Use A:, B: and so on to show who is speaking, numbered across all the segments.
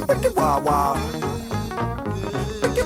A: Wicked wild, wild.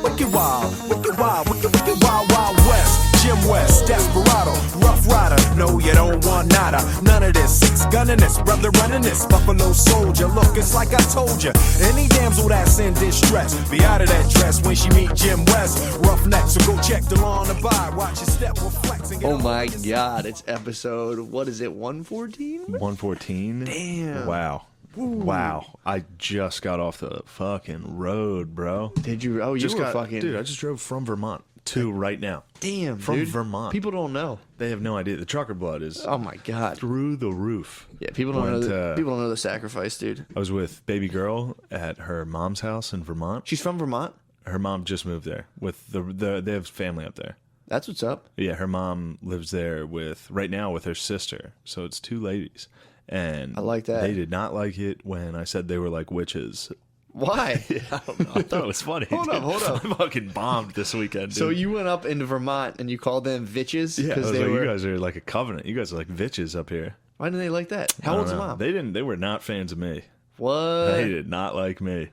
A: Wicked wild, wicked wild, wicked wild, wild west. Jim West, Desperado, Rough Rider. No, you don't want nada. None of this. Six gunning this, brother running this. Buffalo Soldier. Look, it's like I told you. Any damsel that's in distress, be out of that dress when she meet Jim West. Roughneck, so go check the law on the bar. Watch your step, will flex and get
B: Oh my God! It's episode. What is it? 114.
C: 114.
B: Damn.
C: Wow.
B: Ooh.
C: Wow. I just got off the fucking road, bro.
B: Did you? Oh, you
C: Just
B: were
C: got,
B: fucking.
C: dude, I just drove from Vermont to right now.
B: Damn,
C: From
B: dude.
C: Vermont.
B: People don't know.
C: They have no idea. The trucker blood is
B: Oh my God.
C: through the roof.
B: Yeah, people don't
C: Went,
B: know. People don't know the sacrifice, dude.
C: I was with baby girl at her mom's house in Vermont.
B: She's from Vermont.
C: Her mom just moved there with they have family up there.
B: That's what's up.
C: Yeah, her mom lives there right now with her sister. So it's two ladies. And
B: I like that.
C: They did not like it when I said they were like witches.
B: Why?
C: I don't know. I thought it was funny.
B: Hold up.
C: I fucking bombed this weekend, dude.
B: So you went up into Vermont and you called them bitches?
C: Yeah, I was
B: they
C: like,
B: were.
C: you guys are like a covenant. You guys are like bitches up here.
B: Why didn't they like that? How old's the mom?
C: They were not fans of me.
B: What?
C: They did not like me.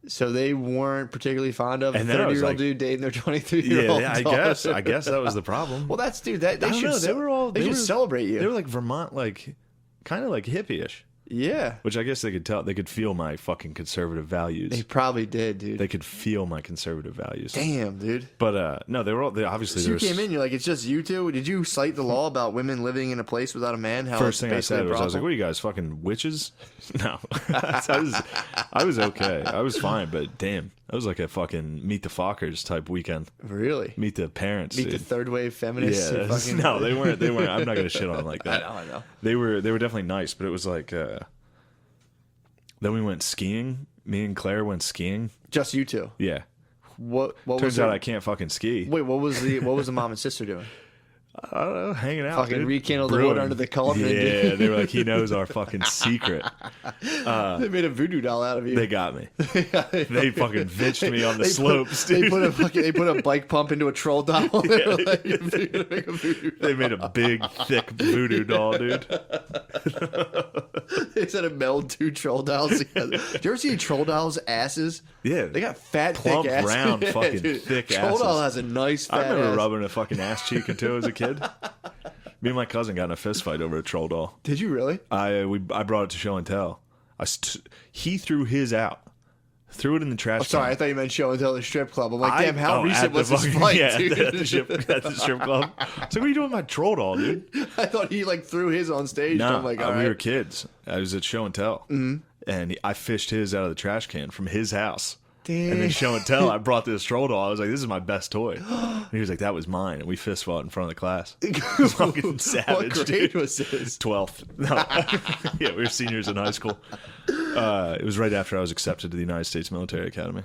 B: So they weren't particularly fond of a
C: And then I was
B: 30-year-old
C: like-
B: dude dating their 23-year-old
C: Yeah, I guess that was the problem.
B: Well, that's dude. That they
C: I don't
B: should.
C: know,
B: They should celebrate you.
C: They were like Vermont, like kind of like hippie-ish.
B: Yeah,
C: Which I guess they could tell. They could feel my fucking conservative values.
B: they probably did, dude.
C: They could feel my conservative values.
B: Damn, dude.
C: But no, they were all. They obviously.
B: So you
C: there was-
B: came in, you're like, it's just you two. Did you cite the law about women living in a place without a man? How
C: First
B: it's
C: thing I said
B: basically a
C: was, I was like,
B: brothel?
C: "What are you guys, fucking witches?" No, I was okay. I was fine, but damn, that was like a fucking meet the Fockers type weekend.
B: Really?
C: Meet the parents.
B: Meet the
C: dude.
B: third wave feminists.
C: Yeah,
B: who fucking...
C: no, they weren't. They weren't. I'm not gonna shit on them like that.
B: I know.
C: They were definitely nice, but it was like. Then we went skiing. Me and Claire went skiing.
B: Just you two.
C: Yeah.
B: What
C: Turns
B: was
C: out
B: it?
C: I can't fucking ski.
B: Wait, what was the mom and sister doing?
C: I don't know, hanging out.
B: Fucking
C: dude.
B: rekindled the
C: Brewing.
B: wood under the cauldron,
C: Yeah,
B: dude.
C: they were like, he knows our fucking secret.
B: They made a voodoo doll out of you.
C: They got me. They fucking bitched me on the slopes,
B: They
C: dude.
B: put a bike pump into a troll doll. They were like, "You're gonna make a voodoo doll."
C: They made a big, thick voodoo doll, dude.
B: They said to meld two troll dolls together. Did you ever see troll dolls' asses?
C: Yeah.
B: They got fat,
C: Plump,
B: thick asses.
C: round,
B: Yeah,
C: fucking
B: dude.
C: thick
B: Troll
C: asses.
B: doll has a nice fat
C: I remember
B: ass.
C: rubbing a fucking ass cheek or two as a kid. Me and my cousin got in a fist fight over a troll doll.
B: Did you really?
C: I brought it to show and tell. He threw his out. Threw it in the trash.
B: Oh, sorry, I
C: can.
B: thought you meant show and tell the strip club. I'm like, damn, how recent
C: at the
B: was this
C: fucking-
B: fight,
C: yeah,
B: dude?
C: At the strip club. So what are you doing with my troll doll, dude?
B: I thought he like threw his on stage.
C: No,
B: I'm like, all
C: we
B: right.
C: were kids. I was at show and tell, and I fished his out of the trash can from his house.
B: Damn.
C: And then show and tell, I brought this troll doll. I was like, "This is my best toy." And he was like, "That was mine." And we fist fought in front of the class. Fucking savage.
B: What grade
C: dude.
B: was this?
C: 12th. No. Yeah, we were seniors in high school. It was right after I was accepted to the United States Military Academy.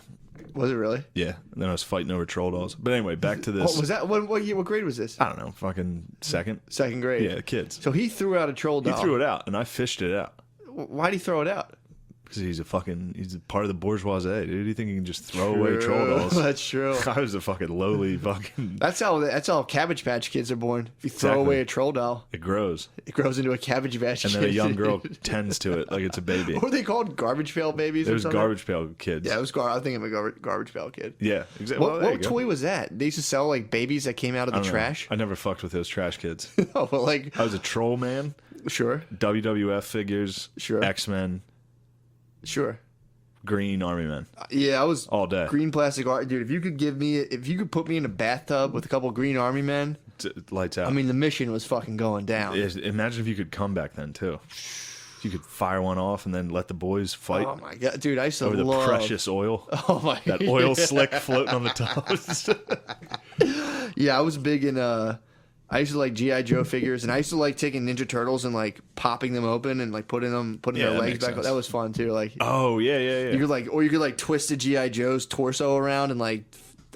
B: Was it really?
C: Yeah, and then I was fighting over troll dolls. But anyway, back to this.
B: What was that? What year? What grade was this?
C: I don't know, fucking second.
B: Second grade.
C: Yeah, kids.
B: So he threw out a troll
C: He
B: doll.
C: threw it out, and I fished it out.
B: Why'd he throw it out?
C: Because he's a part of the bourgeoisie, dude. Do you think he can just throw away troll dolls?
B: That's true.
C: I was a fucking lowly fucking...
B: That's how Cabbage Patch Kids are born. If you throw
C: Exactly.
B: away a troll doll,
C: It grows.
B: it grows into a Cabbage Patch
C: And
B: Kid.
C: then a young girl tends to it like it's a baby.
B: What were they called? Garbage Pail Babies?
C: It
B: or
C: was
B: something?
C: Garbage Pail Kids.
B: Yeah, it was I think I'm a Garbage Pail Kid.
C: Yeah, exactly.
B: What toy was that? They used to sell like babies that came out of the trash.
C: I never fucked with those trash kids.
B: Oh, well, like
C: I was a troll man,
B: sure,
C: WWF figures,
B: Sure.
C: X-Men,
B: sure.
C: Green Army Men.
B: Yeah, I was
C: All day.
B: green plastic art, dude. If you could put me in a bathtub with a couple Green Army men,
C: Lights out.
B: I mean, the mission was fucking going down.
C: Imagine if you could come back then, too. You could fire one off and then let the boys fight
B: Oh my god, dude! I used to
C: over the
B: love
C: precious oil.
B: Oh my
C: That oil slick floating on the toast.
B: Yeah, I was big in. I used to like GI Joe figures, and I used to like taking Ninja Turtles and like popping them open and like putting
C: Yeah,
B: their
C: that
B: legs
C: makes
B: back.
C: sense.
B: That was fun too. Like
C: Oh, yeah.
B: you could like twist the GI Joe's torso around and like.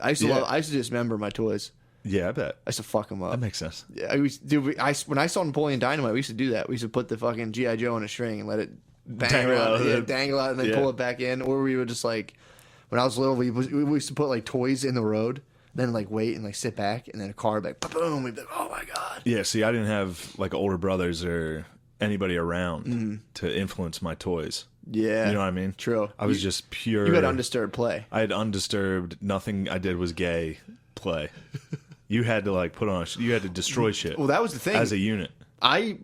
B: I used to dismember my toys.
C: Yeah, I bet.
B: I used to fuck them up.
C: That makes sense.
B: Yeah, I used, dude. When I saw Napoleon Dynamite, we used to do that. We used to put the fucking GI Joe on a string and let it dangle out, and then pull it back in. Or we would just like, when I was little, we used to put like toys in the road, then like wait and like sit back, and then a car back, boom, we'd be like, oh my god.
C: Yeah, see, I didn't have like older brothers or anybody around to influence my toys.
B: Yeah.
C: You know what I mean?
B: True.
C: I was just pure.
B: You had undisturbed play.
C: I had undisturbed. Nothing I did was gay play. You had to like put on. You had to destroy shit.
B: Well, that was the thing.
C: As a unit.
B: I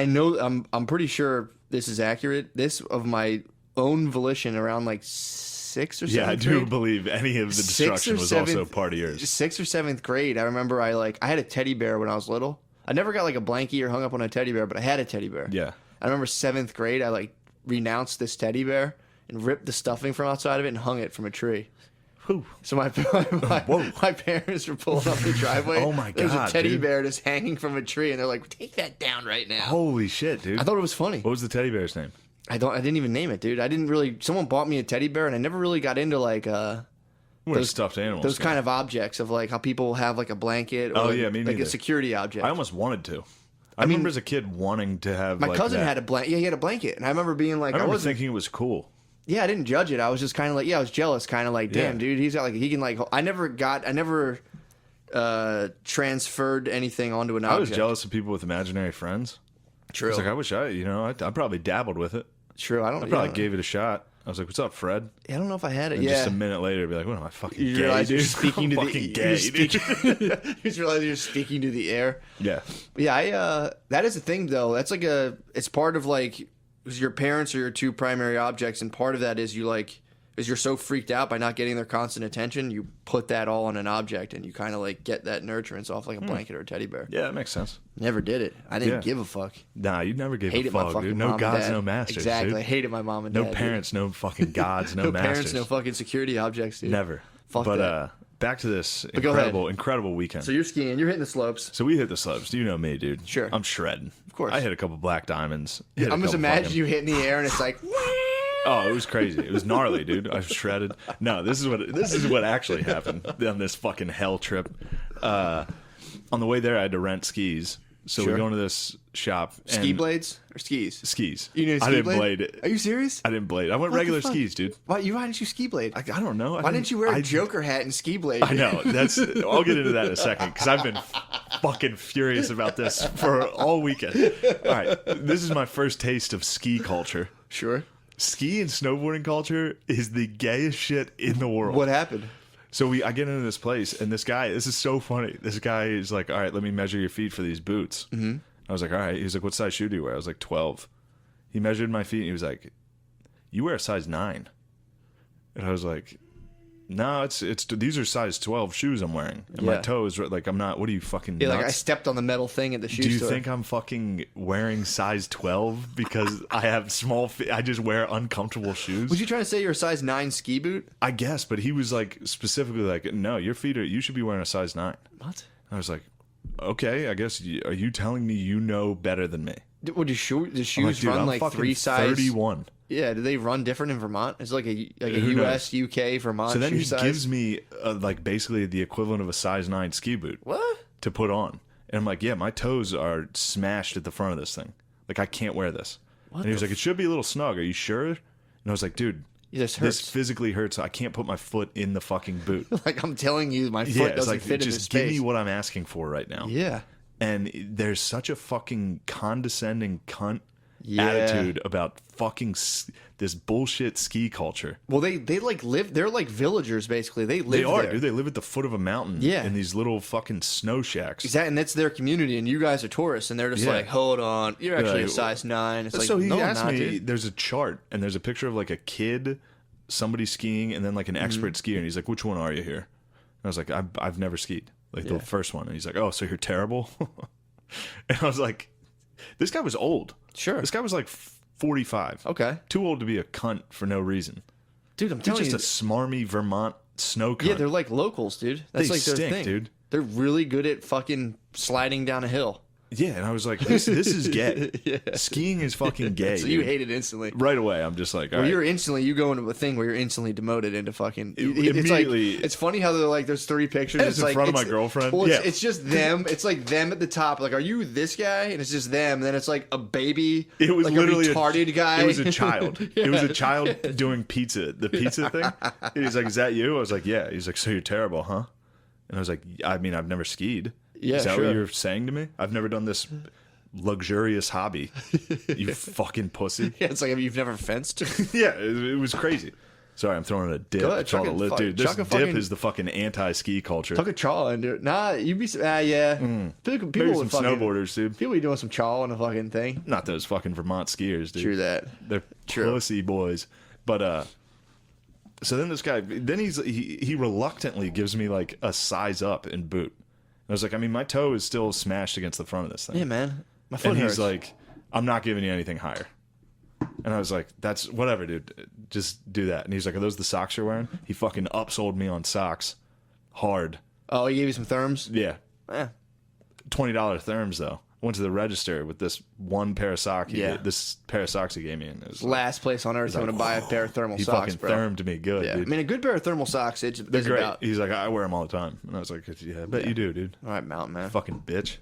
B: know. I'm pretty sure this is accurate. This of my own volition around like 6th or 7th
C: Yeah, I do
B: grade.
C: believe any of the destruction was also part of yours.
B: 6th or 7th grade. I remember I had a teddy bear when I was little. I never got like a blankie or hung up on a teddy bear, but I had a teddy bear.
C: Yeah.
B: I remember 7th grade. I like renounced this teddy bear and ripped the stuffing from outside of it and hung it from a tree.
C: Whew.
B: So my parents were pulling up the driveway.
C: Oh my
B: There's a
C: God,
B: teddy
C: dude.
B: bear just hanging from a tree, and they're like, "Take that down right now."
C: Holy shit, dude.
B: I thought it was funny.
C: What was the teddy bear's name?
B: I didn't even name it, dude. I didn't really. Someone bought me a teddy bear, and I never really got into like
C: What a stuffed animals.
B: those kind of objects of like how people have like a blanket or
C: Oh,
B: like,
C: yeah, me
B: like a
C: neither.
B: security object.
C: I almost wanted to. I remember as a kid wanting to have.
B: My
C: like
B: cousin
C: that.
B: had a blanket. Yeah, he had a blanket, and I remember being like,
C: I remember
B: wasn't.
C: thinking it was cool.
B: Yeah, I didn't judge it. I was just kind of like, I was jealous, kind of like, damn,
C: Yeah.
B: dude, he's got like he can like. I never transferred anything onto an object.
C: I was jealous of people with imaginary friends.
B: True.
C: I was like, I wish I probably dabbled with it.
B: True. I
C: Probably gave it a shot. I was like, "What's up, Fred?"
B: I don't know if I had it.
C: And
B: yeah.
C: just a minute later, I'd be like, "What am I fucking
B: You
C: gay,
B: realize
C: dude?
B: you're speaking to
C: I'm
B: the
C: fucking gay, dude."
B: You just realize you're speaking to the air.
C: Yeah,
B: Yeah, that is the thing though. That's like it's part of like your parents are your two primary objects, and part of that is you're so freaked out by not getting their constant attention, you put that all on an object, and you kind of like get that nurturance off like a blanket or a teddy bear.
C: yeah, that makes sense.
B: Never did it. I didn't
C: Yeah.
B: give a fuck.
C: Nah, you never gave
B: Hated
C: a
B: my
C: fuck,
B: fucking
C: dude.
B: mom
C: No
B: and
C: gods,
B: dad.
C: no masters.
B: Exactly.
C: Dude.
B: I hated my mom and
C: No
B: dad. dude.
C: parents, no fucking gods, no,
B: No
C: masters.
B: parents, no fucking security objects, dude.
C: Never.
B: Fuck
C: but
B: that.
C: back to this
B: go ahead.
C: incredible weekend.
B: So you're skiing. You're hitting the slopes.
C: So we hit the slopes. You know me, dude.
B: Sure.
C: I'm shredding.
B: Of course.
C: I hit a couple black diamonds. Hit a
B: I'm just
C: couple
B: imagining
C: fucking-
B: you hitting the air and it's like.
C: Oh, it was crazy. It was gnarly, dude. I was shredded. No, this is what actually happened on this fucking hell trip. On the way there, I had to rent skis. So
B: Sure.
C: we go into this shop. And
B: Ski blades or skis?
C: Skis.
B: You need a ski
C: I didn't
B: blade?
C: blade it.
B: Are you serious?
C: I didn't blade. I went
B: What the
C: regular
B: fuck?
C: skis, dude.
B: Why didn't you ski blade?
C: I don't know.
B: Why didn't you wear a Joker hat and ski blade?
C: I know. I'll get into that in a second because I've been fucking furious about this for all weekend. All right, this is my first taste of ski culture.
B: Sure.
C: Ski and snowboarding culture is the gayest shit in the world.
B: What happened?
C: So I get into this place, and this is so funny. This guy is like, all right, let me measure your feet for these boots. Mm-hmm. I was like, all right. He was like, what size shoe do you wear? I was like, 12. He measured my feet, and he was like, you wear a size 9. And I was like, no, it's these are size 12 shoes I'm wearing. And my
B: Yeah.
C: toes, like, I'm not, what are you fucking
B: Yeah,
C: nuts?
B: like I stepped on the metal thing at the shoe
C: Do you
B: store.
C: think I'm fucking wearing size 12 because I have small feet? I just wear uncomfortable shoes?
B: Was you trying to say you're a size 9 ski boot?
C: I guess, but he was like specifically like, no, your feet you should be wearing a size 9.
B: What?
C: I was like, okay, I guess. Are you telling me you know better than me?
B: Would the
C: I'm
B: shoes
C: dude,
B: run
C: I'm
B: like
C: fucking
B: 3 size?
C: 31.
B: Yeah, do they run different in Vermont? It's like a
C: Who
B: US, UK, Vermont
C: So then
B: shoe
C: he
B: size.
C: gives me like basically the equivalent of a size 9 ski boot
B: What?
C: to put on. And I'm like, yeah, my toes are smashed at the front of this thing. Like, I can't wear this. And he was like, it should be a little snug. Are you sure? And I was like, dude,
B: This
C: this
B: hurts.
C: physically hurts. I can't put my foot in the fucking boot.
B: Like I'm telling you, my foot
C: Yeah, it's
B: doesn't
C: like,
B: fit in this
C: just give
B: space.
C: me what I'm asking for right now.
B: Yeah.
C: And there's such a fucking condescending cunt
B: Yeah.
C: attitude about fucking this bullshit ski culture.
B: Well, they like live. They're like villagers basically. They live
C: They are,
B: there.
C: dude. They live at the foot of a mountain.
B: Yeah.
C: In these little fucking snow shacks.
B: Exactly, and that's their community, and you guys are tourists, and they're just
C: Yeah.
B: like, hold on, you're actually
C: like,
B: a size 9. It's like,
C: So he
B: no, I'm
C: asked
B: not,
C: me,
B: dude.
C: there's a chart, and there's a picture of like a kid, somebody skiing, and then like an
B: Mm-hmm.
C: expert skier, and he's like, which one are you here? And I was like, I've never skied. Like
B: Yeah.
C: the first one. And he's like, oh, so you're terrible? And I was like, this guy was old.
B: Sure.
C: This guy was like 45.
B: Okay.
C: Too old to be a cunt for no reason.
B: Dude, I'm
C: He's
B: telling
C: just
B: you.
C: a smarmy Vermont snow cunt.
B: Yeah, they're like locals, dude. That's
C: They
B: like their
C: stink,
B: thing.
C: dude.
B: They're really good at fucking sliding down a hill.
C: Yeah, and I was like, this is gay.
B: Yeah.
C: Skiing is fucking gay.
B: So you
C: dude.
B: hate it instantly.
C: Right away, I'm just like, all
B: Well,
C: right.
B: you go into a thing where you're instantly demoted into fucking. It's
C: Immediately.
B: like, it's funny how they're like, there's 3 pictures.
C: And it's in
B: like,
C: front of my girlfriend.
B: Well,
C: Yeah.
B: it's just them. It's like them at the top. Like, are you this guy? And it's just them. And then it's like a baby.
C: It was
B: like
C: literally
B: a retarded guy.
C: It was a child. It was a
B: Yeah.
C: child doing the pizza thing. And he's like, "Is that you?" I was like, "Yeah." He's like, "So you're terrible, huh?" And I was like, "I mean, I've never skied."
B: Yeah,
C: Is that
B: sure.
C: what you're saying to me? I've never done this luxurious hobby. You fucking pussy.
B: Yeah, it's like you've never fenced.
C: Yeah, it was crazy. Sorry, I'm throwing a dip.
B: Go ahead, chuck it,
C: Dude, this dip is the fucking anti-ski culture.
B: Tuck a chaw into it. Nah, you'd be... yeah. People
C: Maybe
B: with
C: some
B: fucking...
C: snowboarders, dude.
B: People be doing some chaw on the fucking thing.
C: Not those fucking Vermont skiers, dude.
B: True that.
C: They're
B: True.
C: pussy boys. But, so then this guy... Then he reluctantly gives me, like, a size up in boot. I was like, I mean, my toe is still smashed against the front of this thing.
B: Yeah, man. My foot
C: And
B: hurts.
C: he's like, I'm not giving you anything higher. And I was like, that's whatever, dude. Just do that. And he's like, are those the socks you're wearing? He fucking upsold me on socks. Hard.
B: Oh, he gave you some therms?
C: Yeah.
B: Eh.
C: $20 therms, though. I went to the register with this one pair of socks. This pair of socks he gave me. And it was
B: Last place on earth I'm going to buy a pair of thermal
C: he
B: socks,
C: fucking
B: bro.
C: thermed me good,
B: Yeah.
C: dude.
B: I mean, a good pair of thermal socks,
C: They're
B: there's
C: great.
B: about...
C: He's like, I wear them all the time. And I was like, yeah, I bet you do, dude.
B: All right, mountain man.
C: Fucking bitch.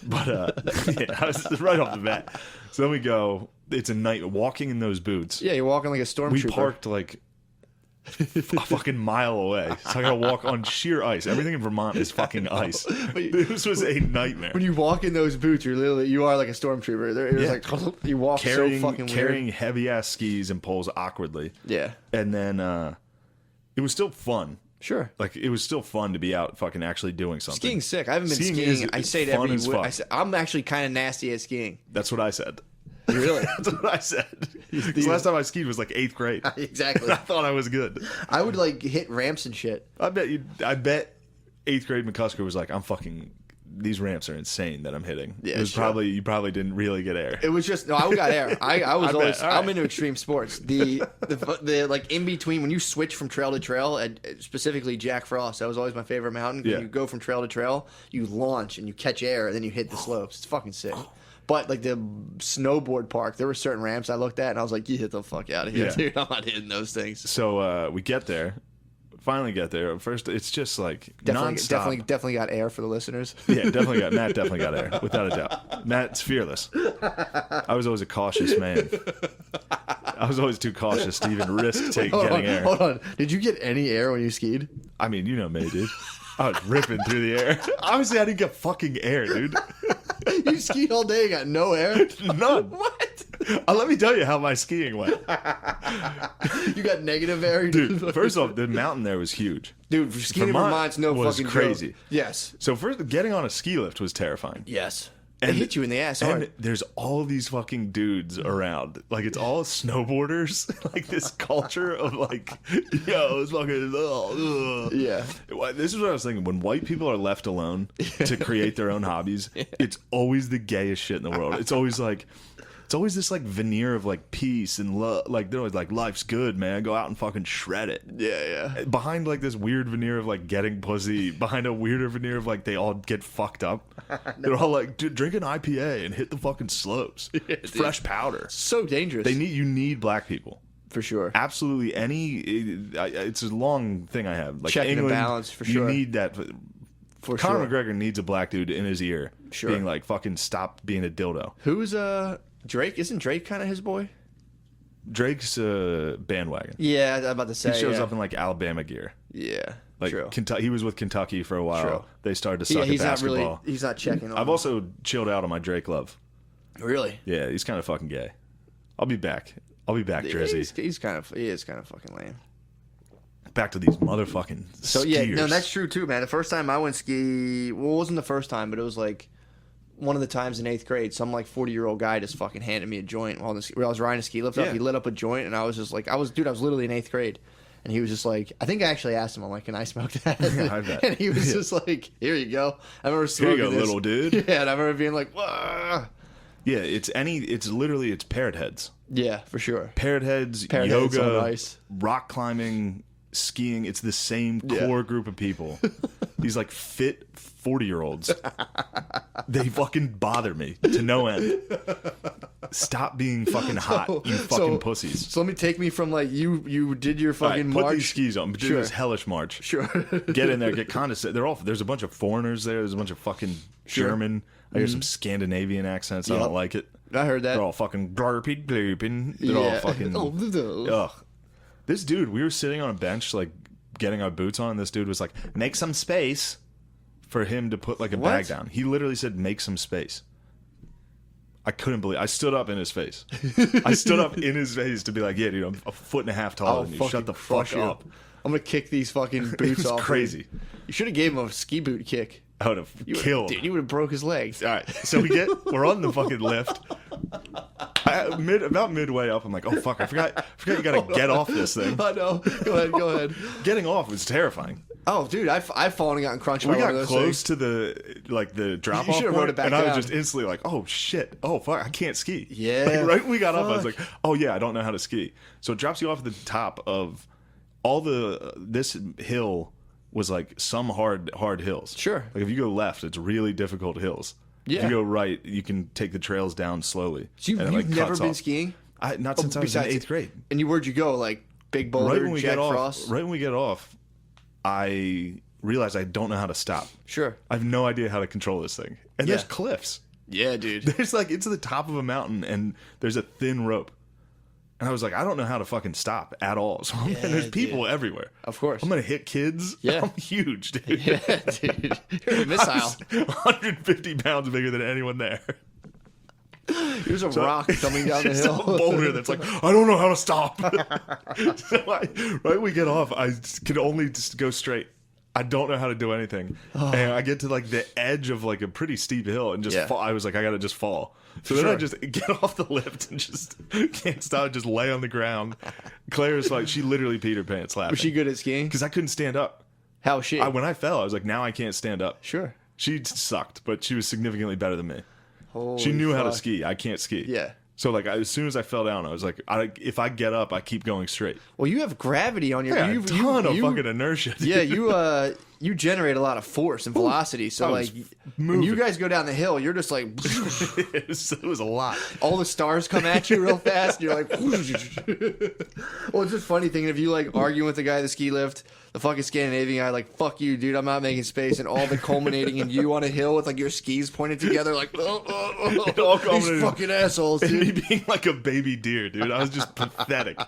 C: But, yeah, I was right off the bat. So then we go, it's a night, walking in those boots.
B: Yeah, you're walking like a stormtrooper.
C: We parked like a fucking mile away. So I gotta walk on sheer ice. Everything in Vermont is fucking ice. This was a nightmare.
B: When you walk in those boots, you are like a stormtrooper. It was like you walk so fucking
C: carrying
B: weird.
C: heavy ass skis and poles awkwardly.
B: Yeah,
C: And then it was still fun.
B: sure.
C: Like it was still fun to be out fucking actually doing something.
B: Skiing's sick. I haven't been
C: Skiing
B: skiing.
C: is
B: I say it
C: fun
B: every
C: as
B: week.
C: fuck.
B: I'm actually kind of nasty at skiing.
C: That's what I said.
B: Really?
C: That's what I said. The last time I skied was like 8th grade.
B: Exactly.
C: I thought I was good.
B: I would like hit ramps and shit.
C: I bet 8th grade McCusker was like, I'm fucking, these ramps are insane that I'm hitting.
B: Yeah,
C: it was
B: sure.
C: you probably didn't really get air.
B: It was just no. I got air. I was
C: I
B: always.
C: bet. All right.
B: I'm into extreme sports. The like in between when you switch from trail to trail, and specifically Jack Frost. That was always my favorite mountain.
C: Yeah.
B: When you go from trail to trail, you launch and you catch air, and then you hit the slopes. It's fucking sick. But like the snowboard park, there were certain ramps I looked at, and I was like, "You hit the fuck out of here,
C: Yeah.
B: dude! I'm not hitting those things."
C: So we finally get there. First, it's just like nonstop.
B: Definitely got air for the listeners.
C: Yeah, Matt definitely got air, without a doubt. Matt's fearless. I was always a cautious man. I was always too cautious to even risk getting air.
B: Hold on. Did you get any air when you skied?
C: I mean, you know me, dude. I was ripping through the air. Obviously, I didn't get fucking air, dude.
B: You skied all day and got no air?
C: None.
B: What?
C: Let me tell you how my skiing went.
B: You got negative air?
C: Dude, first off, the mountain there was huge.
B: Dude, skiing in Vermont's no
C: was
B: fucking
C: crazy.
B: joke. Yes.
C: So first, getting on a ski lift was terrifying.
B: Yes. They hit you in the ass
C: And
B: hard.
C: there's all these fucking dudes around. Like, it's all snowboarders. Like, this culture of, like, yo, it's fucking,
B: Yeah.
C: This is what I was thinking. When white people are left alone to create their own hobbies, it's always the gayest shit in the world. It's always like... It's always this, like, veneer of, like, peace and love. Like, they're always like, life's good, man. Go out and fucking shred it.
B: Yeah.
C: Behind, like, this weird veneer of, like, getting pussy. Behind a weirder veneer of, like, they all get fucked up. They're all like, dude, drink an IPA and hit the fucking slopes. It's fresh powder.
B: So dangerous.
C: You need black people.
B: For sure.
C: Absolutely it's a long thing I have. Like,
B: Checking
C: England,
B: and balance, for sure.
C: You need that.
B: For
C: Conor
B: sure.
C: McGregor needs a black dude in his ear.
B: Sure.
C: Being like, fucking stop being a dildo.
B: Who's, Drake? Isn't Drake kind of his boy?
C: Drake's bandwagon.
B: Yeah, I'm about to say.
C: He shows
B: yeah.
C: up in like Alabama gear.
B: Yeah,
C: Like
B: true.
C: Kentucky, he was with Kentucky for a while.
B: True.
C: They started to suck at
B: he's
C: basketball.
B: not really. He's not checking. On
C: I've also chilled out on my Drake love.
B: Really.
C: Yeah, he's kind of fucking gay. I'll be back, Jersey.
B: He is kind of fucking lame.
C: Back to these motherfucking
B: So
C: skiers.
B: yeah, no, that's true too, man. The first time I went ski, well, it wasn't the first time, but it was like one of the times in 8th grade. Some like 40-year-old guy just fucking handed me a joint while I was riding a ski lift up.
C: Yeah.
B: He lit up a joint, and I was just like, I was literally in 8th grade. And he was just like, I think I actually asked him, I'm like, can I smoke that?
C: I bet.
B: And he was just like, here you go. I remember
C: Here
B: smoking
C: you go,
B: this.
C: little dude.
B: Yeah, and I remember being like, whoa.
C: Yeah, it's literally parrot heads.
B: Yeah, for sure.
C: Parrot heads,
B: Parrot heads
C: yoga,
B: on ice.
C: rock climbing, skiing. It's the same core group of people. These like fit 40-year-olds. They fucking bother me to no end. Stop being fucking hot, you fucking pussies.
B: So let me take me from like you did your
C: All right,
B: fucking
C: put
B: march.
C: these skis on. Do
B: Sure.
C: this hellish march.
B: Sure.
C: Get in there. Get condescended. There's a bunch of foreigners there. There's a bunch of fucking German. I hear some Scandinavian accents. I
B: Yep.
C: don't like it.
B: I heard that.
C: They're all fucking blurpy blurping. They're all fucking. Ugh. This dude, we were sitting on a bench, like getting our boots on. And this dude was like, "Make some space," for him to put like a bag down. He literally said, "Make some space." I couldn't believe. I stood up in his face. I stood up in his face to be like, "Yeah, dude, I'm a foot and a half taller than you. Shut the fuck up."
B: I'm gonna kick these fucking boots off.
C: Crazy.
B: Dude. You should have gave him a ski boot kick.
C: I would have killed.
B: Dude, you would have broke his legs.
C: All right, so we're on the fucking lift. About midway up, I'm like, oh fuck, I forgot you gotta get off this thing.
B: I know. Go ahead.
C: Getting off was terrifying.
B: Oh, dude, I've fallen and gotten crunched.
C: We
B: by one of
C: got
B: those
C: close
B: things.
C: to the drop
B: You
C: off
B: should've
C: point,
B: wrote it back
C: and I was
B: down.
C: just instantly like, oh shit, oh fuck, I can't ski.
B: Yeah,
C: like, right when we got up, I was
B: fuck.
C: like, oh yeah, I don't know how to ski. So it drops you off at the top of all this hill was like some hard hills.
B: Sure.
C: Like if you go left, it's really difficult hills.
B: Yeah.
C: If you go right, you can take the trails down slowly.
B: So you've
C: and it,
B: never
C: cuts
B: been
C: off.
B: skiing?
C: Not since I was in 8th grade.
B: And where'd you go? Like Big Boulder,
C: Right when we
B: Jack
C: get off,
B: Frost?
C: right when we get off, I realized I don't know how to stop.
B: Sure.
C: I have no idea how to control this thing. And there's
B: Yeah.
C: cliffs.
B: Yeah, dude.
C: There's like, it's the top of a mountain and there's a thin rope. And I was like, I don't know how to fucking stop at all. So and there's people everywhere.
B: Of course.
C: I'm going to hit kids.
B: Yeah.
C: I'm huge, dude.
B: Yeah, dude. You're a missile.
C: 150 pounds bigger than anyone there.
B: There's a rock coming down the
C: It's
B: hill.
C: a boulder that's like, I don't know how to stop. So right when we get off, I can only just go straight. I don't know how to do anything. And I get to like the edge of like a pretty steep hill and just fall. I was like, I got to just fall. So then I just get off the lift and just can't stop, just lay on the ground. Claire's like, she literally peed her pants laughing.
B: Was she good at skiing?
C: Because I couldn't stand up.
B: How was she?
C: When I fell, I was like, now I can't stand up.
B: Sure.
C: She sucked, but she was significantly better than me.
B: Holy
C: She knew how to
B: fuck.
C: ski. I can't ski.
B: Yeah.
C: So like as soon as I fell down, I was like, if I get up, I keep going straight.
B: Well, you have gravity on your.
C: I got a ton of fucking inertia.
B: Yeah, you generate a lot of force and velocity. So
C: I
B: like
C: was
B: when you
C: moving.
B: guys go down the hill, you're just like
C: it was a lot.
B: all the stars come at you real fast. And you're like, well, it's just funny thinking if you like arguing with the guy at the ski lift, the fucking Scandinavian guy, like, fuck you, dude, I'm not making space, and all the culminating in you on a hill with like your skis pointed together, like,
C: It all
B: these
C: culminated-
B: fucking assholes,
C: And me
B: dude.
C: being like a baby deer, dude. I was just pathetic.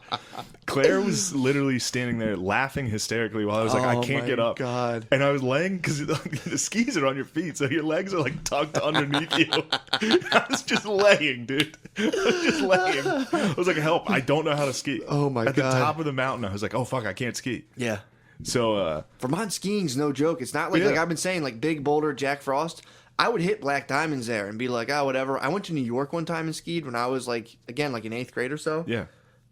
C: Claire was literally standing there laughing hysterically while I was like, I
B: Oh
C: can't
B: my
C: get up.
B: God.
C: And I was laying because the skis are on your feet, so your legs are like tucked underneath you. I was just laying, dude. I was just laying. I was like, help, I don't know how to ski.
B: Oh my
C: At the
B: God.
C: top of the mountain, I was like, oh fuck, I can't ski.
B: Yeah.
C: So
B: Vermont skiing's no joke. It's not like
C: Yeah.
B: like I've been saying, like Big Boulder, Jack Frost. I would hit black diamonds there and be like, oh, whatever. I went to New York one time and skied when I was like, again, like in 8th grade or so.
C: yeah.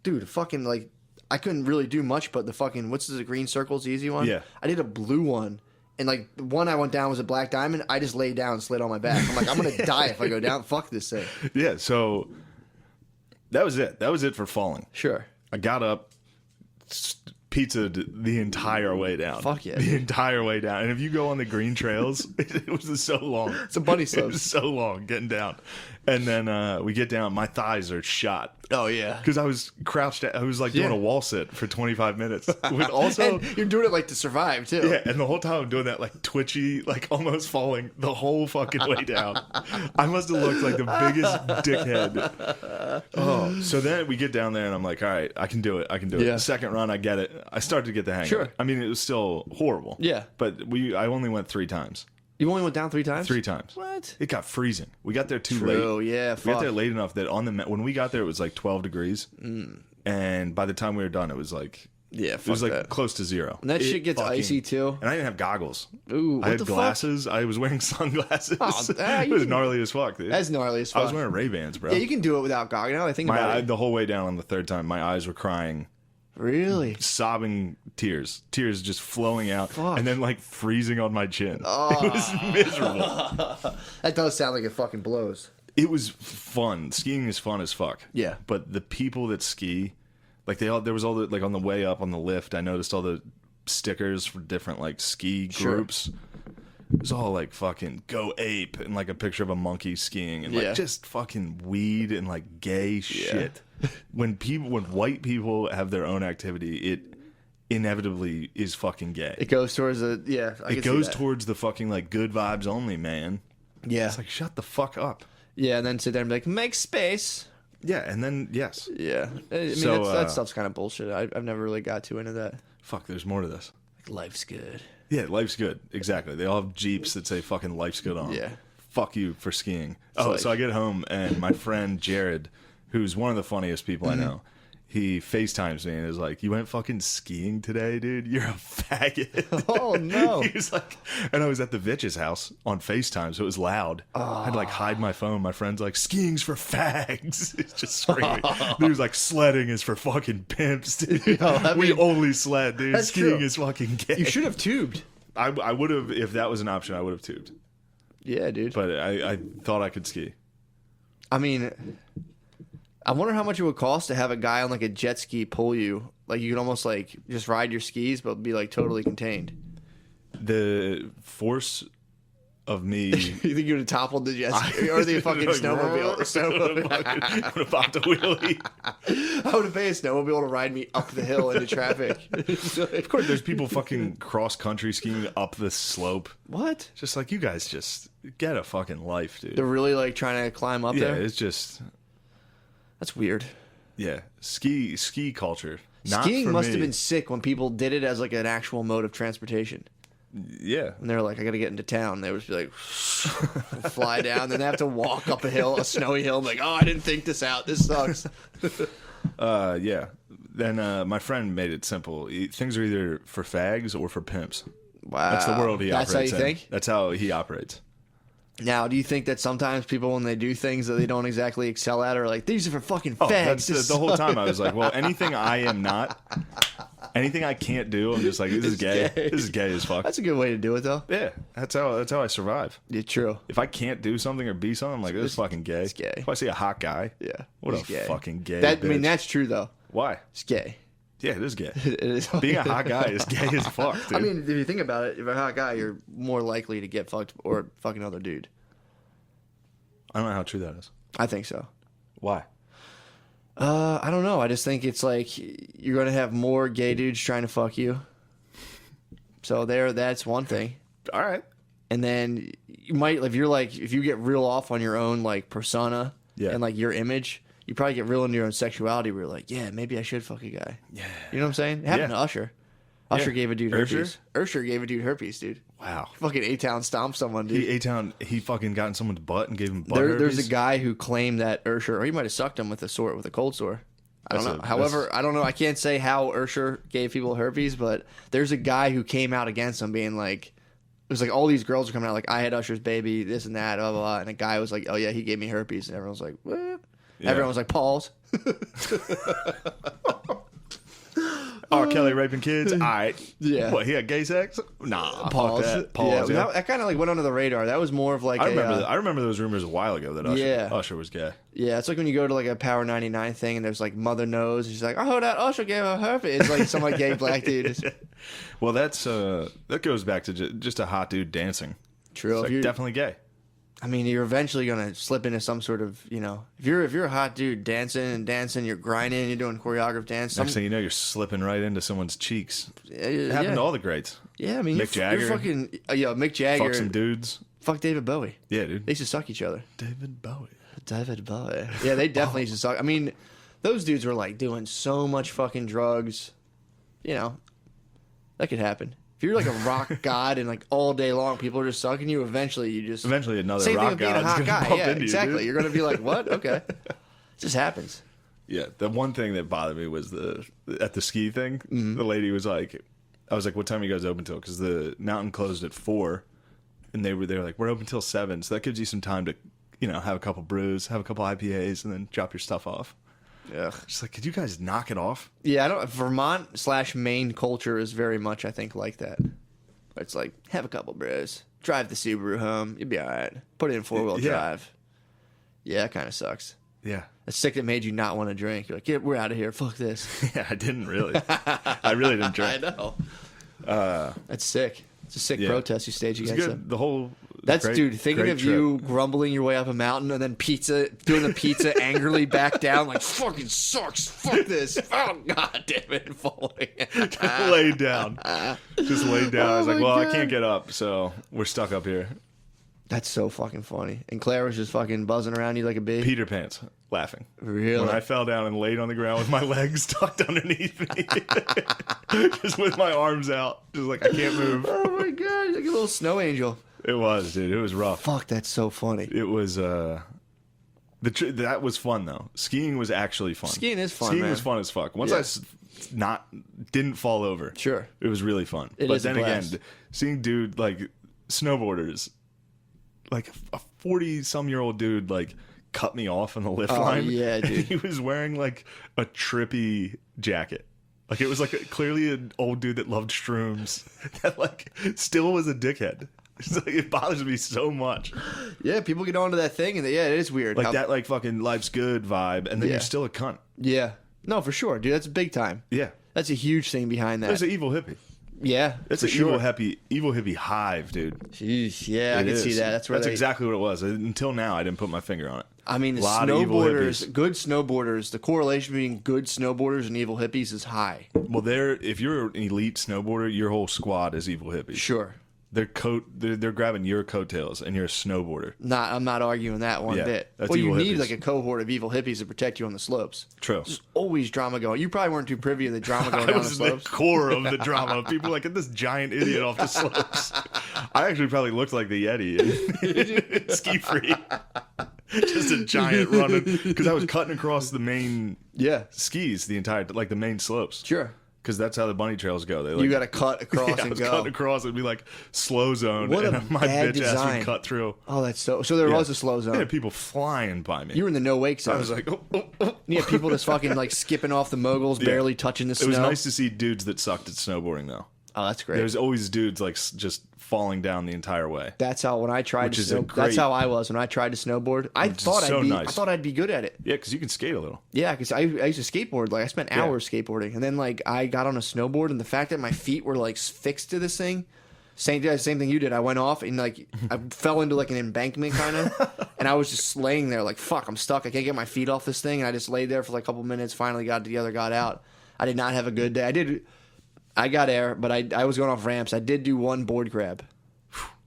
B: Dude, fucking like, I couldn't really do much, but the fucking, what's the green circle's the easy one?
C: Yeah.
B: I did a blue one. And like the one I went down was a black diamond. I just laid down and slid on my back. I'm like, I'm going to die if I go down. Fuck this thing.
C: Yeah, so that was it. That was it for falling.
B: Sure.
C: I got up, pizzaed the entire way down.
B: Fuck yeah,
C: The
B: dude.
C: entire way down. And if you go on the green trails, it was so long.
B: It's a bunny
C: It
B: slope.
C: was so long getting down. And then we get down, my thighs are shot.
B: Oh, yeah.
C: Because I was crouched, I was like doing
B: Yeah.
C: a wall sit for 25 minutes. With also,
B: And you're doing it like to survive, too.
C: yeah, and the whole time I'm doing that like twitchy, like almost falling the whole fucking way down. I must have looked like the biggest dickhead. Oh, so then we get down there and I'm like, all right, I can do it. I can do it.
B: Yeah.
C: The second run, I get it. I started to get the hang
B: Sure.
C: of it. I mean, it was still horrible.
B: Yeah.
C: But I only went 3 times.
B: You only went down 3 times?
C: 3 times.
B: What?
C: It got freezing. We got there too
B: True,
C: late.
B: yeah,
C: We got
B: fuck.
C: there late enough that when we got there, it was like 12 degrees. And by the time we were done, it was like
B: Yeah,
C: it was
B: fuck
C: like
B: that.
C: close to 0.
B: And that shit gets
C: fucking-
B: icy, too.
C: And I didn't have goggles.
B: Ooh,
C: I
B: what
C: had
B: the fuck?
C: glasses. I was wearing sunglasses.
B: Oh,
C: it
B: you
C: was
B: can-
C: gnarly as fuck, dude.
B: That's gnarly as
C: I was
B: fuck.
C: wearing Ray-Bans, bro.
B: Yeah, you can do it without goggles. Now that I think
C: my
B: about
C: eye,
B: it.
C: the whole way down on the 3rd time, my eyes were crying,
B: Really?
C: sobbing tears just flowing out,
B: Fuck.
C: and then like freezing on my chin. It was miserable.
B: That does sound like it fucking blows.
C: It was fun. Skiing is fun as fuck.
B: Yeah.
C: But the people that ski, like there was all the, like on the way up on the lift, I noticed all the stickers for different like ski
B: Sure.
C: groups. It was all like fucking go ape and like a picture of a monkey skiing and
B: Yeah.
C: like just fucking weed and like gay shit. When white people have their own activity, it inevitably is fucking gay.
B: It goes towards the
C: It goes towards the fucking like good vibes only, man.
B: yeah,
C: It's like shut the fuck up.
B: yeah, and then sit there and be like, make space.
C: Yeah, and then yes.
B: Yeah, I mean
C: So,
B: that stuff's kind of bullshit. I've never really got too into that.
C: Fuck, there's more to this.
B: Like life's good.
C: Yeah, life's good. Exactly. They all have Jeeps that say fucking life's good on 'em.
B: Yeah.
C: fuck you for skiing. So I get home and my friend Jared, who's one of the funniest people I know, he FaceTimes me and is like, "You went fucking skiing today, dude? You're a faggot."
B: Oh, no.
C: He was like, and I was at the Vitch's house on FaceTime, so it was loud. I had to like hide my phone. My friend's like, "Skiing's for fags." It's just screaming. He was like, "Sledding is for fucking pimps, dude. We only sled, dude. Skiing is fucking gay."
B: You should have tubed.
C: I would have, if that was an option, I would have tubed.
B: Yeah, dude.
C: But I thought I could ski.
B: I mean, I wonder how much it would cost to have a guy on like a jet ski pull you. Like you could almost like just ride your skis, but be like totally contained.
C: The force of me.
B: You think you would have toppled the jet ski or the fucking snowmobile?
C: I would have popped a wheelie.
B: I would have paid a snowmobile to ride me up the hill into traffic.
C: Of course, there's people fucking cross country skiing up the slope.
B: What?
C: Just like, you guys just get a fucking life, dude.
B: They're really like trying to climb up there?
C: Yeah, it's just.
B: That's weird.
C: Yeah, ski culture.
B: Skiing must have been sick when people did it as like an actual mode of transportation.
C: Yeah.
B: And they're like, I got to get into town. They would just be like, fly down. Then they have to walk up a hill, a snowy hill. I'm like, oh, I didn't think this out. This sucks.
C: Yeah. Then my friend made it simple. Things are either for fags or for pimps.
B: Wow.
C: That's the world he operates in.
B: That's how you think?
C: That's how he operates.
B: Now, do you think that sometimes people, when they do things that they don't exactly excel at, are like, these are for fucking fags?
C: That's the whole time I was like, well, anything I am not, anything I can't do, I'm just like, this is gay. This is gay as fuck.
B: That's a good way to do it, though.
C: Yeah, that's how I survive.
B: Yeah, true.
C: If I can't do something or be something, I'm like, this is fucking gay.
B: It's gay.
C: If I see a hot guy,
B: Yeah.
C: what
B: he's
C: a
B: gay.
C: fucking gay
B: I mean,
C: bitch.
B: that's true, though.
C: Why?
B: It's gay.
C: Yeah, it is gay.
B: It is.
C: Being a hot guy is gay as fuck, dude.
B: I mean, if you think about it, if you're a hot guy, you're more likely to get fucked or fuck another dude.
C: I don't know how true that is.
B: I think so.
C: Why?
B: I don't know. I just think it's like you're going to have more gay dudes trying to fuck you. So that's one thing.
C: All right.
B: And then you might, if you get real off on your own like persona and like your image, you probably get real into your own sexuality where you're like, yeah, maybe I should fuck a guy. Yeah. You know what I'm saying? It happened to Usher. Usher gave a dude herpes. Usher gave a dude herpes, dude.
C: Wow.
B: Fucking A-Town stomped someone, dude.
C: He fucking got in someone's butt and gave him butt herpes?
B: There's a guy who claimed that Usher, or he might have sucked him with a cold sore. I don't know. However, I don't know. I can't say how Usher gave people herpes, but there's a guy who came out against him being like, it was like all these girls are coming out like, I had Usher's baby, this and that, blah, blah, blah. And a guy was like, oh yeah, he gave me herpes. And everyone was like, what? Yeah. Everyone was like, pause.
C: R. Kelly raping kids? All right.
B: Yeah.
C: What, he had gay sex? Nah.
B: Pause.
C: Fuck that. Pause.
B: Yeah. That kind of like went under the radar. That was more of like
C: I remember those rumors a while ago that Usher was gay.
B: Yeah, it's like when you go to like a Power 99 thing and there's like Mother Knows. And she's like, oh, that Usher gave her herpes. It's like some like gay black dude.
C: Well, that goes back to just a hot dude dancing.
B: True.
C: It's like definitely gay.
B: I mean, you're eventually gonna slip into some sort of, if you're a hot dude dancing, you're grinding, you're doing choreographed dance.
C: Next thing you know, you're slipping right into someone's cheeks. It happened to all the greats.
B: Yeah, I mean,
C: Mick Jagger.
B: You're fucking, Mick Jagger.
C: Fuck some dudes.
B: Fuck David Bowie.
C: Yeah, dude.
B: They used to suck each other.
C: David Bowie.
B: Yeah, they definitely used to suck. I mean, those dudes were like doing so much fucking drugs. That could happen. If you're like a rock god and like all day long people are just sucking you, eventually
C: another
B: same
C: rock
B: thing with being a hot guy. Yeah, exactly. You're gonna be like, what? Okay, it just happens.
C: Yeah, the one thing that bothered me was at the ski thing. Mm-hmm. The lady was like, I was like, what time are you guys open till? Because the mountain closed at 4, and they were like, we're open till 7, so that gives you some time to have a couple brews, have a couple IPAs, and then drop your stuff off.
B: Yeah,
C: just like, could you guys knock it off?
B: Yeah, Vermont/Maine culture is very much, I think, like that. It's like, have a couple brews, drive the Subaru home, you'll be all right. Put it in 4-wheel drive. Yeah, it kind of sucks.
C: Yeah,
B: it's sick that made you not want to drink. You're like, yeah, we're out of here. Fuck this.
C: Yeah, I didn't really. I really didn't drink.
B: I know. That's sick. It's a sick protest you stage against them.
C: The whole.
B: Dude, thinking of you grumbling your way up a mountain and then doing the pizza angrily back down like, fucking sucks, fuck this, oh god damn it, falling.
C: Just laid down. I was like, well, God. I can't get up, so we're stuck up here.
B: That's so fucking funny. And Claire was just fucking buzzing around you like a bee.
C: Peter Pants, laughing.
B: Really?
C: When I fell down and laid on the ground with my legs tucked underneath me. Just with my arms out. Just like, I can't move.
B: Oh my god, like a little snow angel.
C: It was, dude. It was rough.
B: Fuck, that's so funny.
C: It was that was fun though. Skiing was actually fun.
B: Skiing is fun.
C: Skiing was fun as fuck. Once I didn't fall over.
B: Sure.
C: It was really fun.
B: But
C: then again, seeing dude like snowboarders, like a 40-some-year-old dude, like cut me off on the lift line.
B: Yeah, dude.
C: He was wearing like a trippy jacket. Like it was like clearly an old dude that loved shrooms that like still was a dickhead. It's like, it bothers me so much.
B: Yeah, people get onto that thing, and it is weird.
C: Like that, like fucking life's good vibe, and then you're still a cunt.
B: Yeah. No, for sure, dude. That's big time.
C: Yeah.
B: That's a huge thing behind that.
C: There's an evil hippie.
B: Yeah.
C: It's an evil hippie hive, dude.
B: Jeez, yeah, I can see that. That's
C: exactly what it was. Until now, I didn't put my finger on it.
B: I mean, snowboarders, good snowboarders, the correlation between good snowboarders and evil hippies is high.
C: Well, if you're an elite snowboarder, your whole squad is evil hippies.
B: Sure.
C: They're grabbing your coattails, and you're a snowboarder.
B: I'm not arguing that one bit.
C: That's
B: well, you
C: evil
B: need
C: hippies.
B: like a cohort of evil hippies to protect you on the slopes.
C: True.
B: There's always drama going. You probably weren't too privy to the drama going
C: I
B: down the
C: was
B: slopes.
C: the core of the drama. People were like, get this giant idiot off the slopes. I actually probably looked like the Yeti in Ski Free. Just a giant running, because I was cutting across the main skis, the entire, like the main slopes.
B: Sure.
C: Because that's how the bunny trails go. They, like,
B: You got to cut across and go.
C: Cutting across, it'd be like slow zone.
B: What a
C: and my
B: bad
C: bitch ass
B: design.
C: would cut through.
B: Oh, that's so there was a slow zone.
C: I had people flying by me.
B: You were in the no wake zone.
C: I was like, oh.
B: You had people just fucking like skipping off the moguls, barely touching the snow.
C: It was nice to see dudes that sucked at snowboarding, though.
B: Oh, that's great.
C: There's always dudes like just falling down the entire way.
B: That's how when I tried to snowboard. That's how I was when I tried to snowboard. I thought I'd be good at it.
C: Yeah, because you can skate a little.
B: Yeah, because I used to skateboard. Like I spent hours skateboarding, and then like I got on a snowboard, and the fact that my feet were like fixed to this thing. Same thing you did. I went off and like I fell into like an embankment kind of, and I was just laying there like fuck. I'm stuck. I can't get my feet off this thing, and I just laid there for like a couple minutes. Finally got together, got out. I did not have a good day. I got air, but I was going off ramps. I did do one board grab.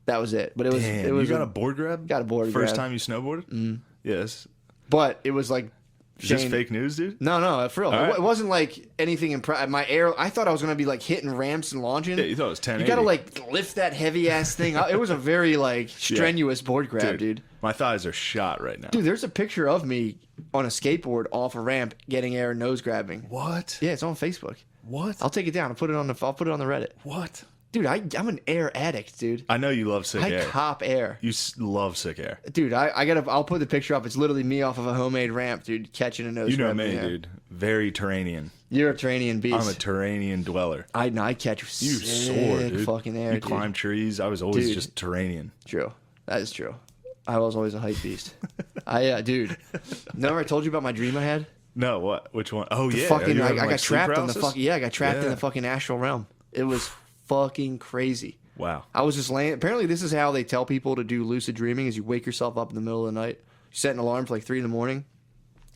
B: That was it. But it was.
C: Damn,
B: it was
C: you got a board grab?
B: Got a board grab.
C: First time you snowboarded? Mm. Yes.
B: But it was like.
C: Just fake news, dude?
B: No, for real.
C: Right.
B: It wasn't like anything impressive. My air, I thought I was going to be like hitting ramps and launching.
C: Yeah, you thought it was 1080.
B: You got to like lift that heavy ass thing up. It was a very like strenuous board grab, dude.
C: My thighs are shot right now.
B: Dude, there's a picture of me on a skateboard off a ramp getting air nose grabbing.
C: What?
B: Yeah, it's on Facebook.
C: What?
B: I'll take it down. I'll put it on the Reddit.
C: What?
B: Dude, I'm an air addict, dude.
C: I know you love sick air.
B: I cop air.
C: You love sick air.
B: Dude, I'll put the picture up. It's literally me off of a homemade ramp, dude, catching a nose.
C: You know me, dude. Very Turanian.
B: You're a Turanian beast.
C: I'm a Turanian dweller.
B: I catch
C: you soar, dude.
B: Fucking air.
C: You climb trees. I was always just Turanian.
B: True. That is true. I was always a height beast. Dude. Remember I told you about my dream I had?
C: No, what? Which one? Oh yeah.
B: Fucking, I got trapped in the fucking. Yeah, I got trapped in the fucking astral realm. It was fucking crazy.
C: Wow.
B: I was just laying. Apparently, this is how they tell people to do lucid dreaming: is you wake yourself up in the middle of the night, you set an alarm for like 3 a.m,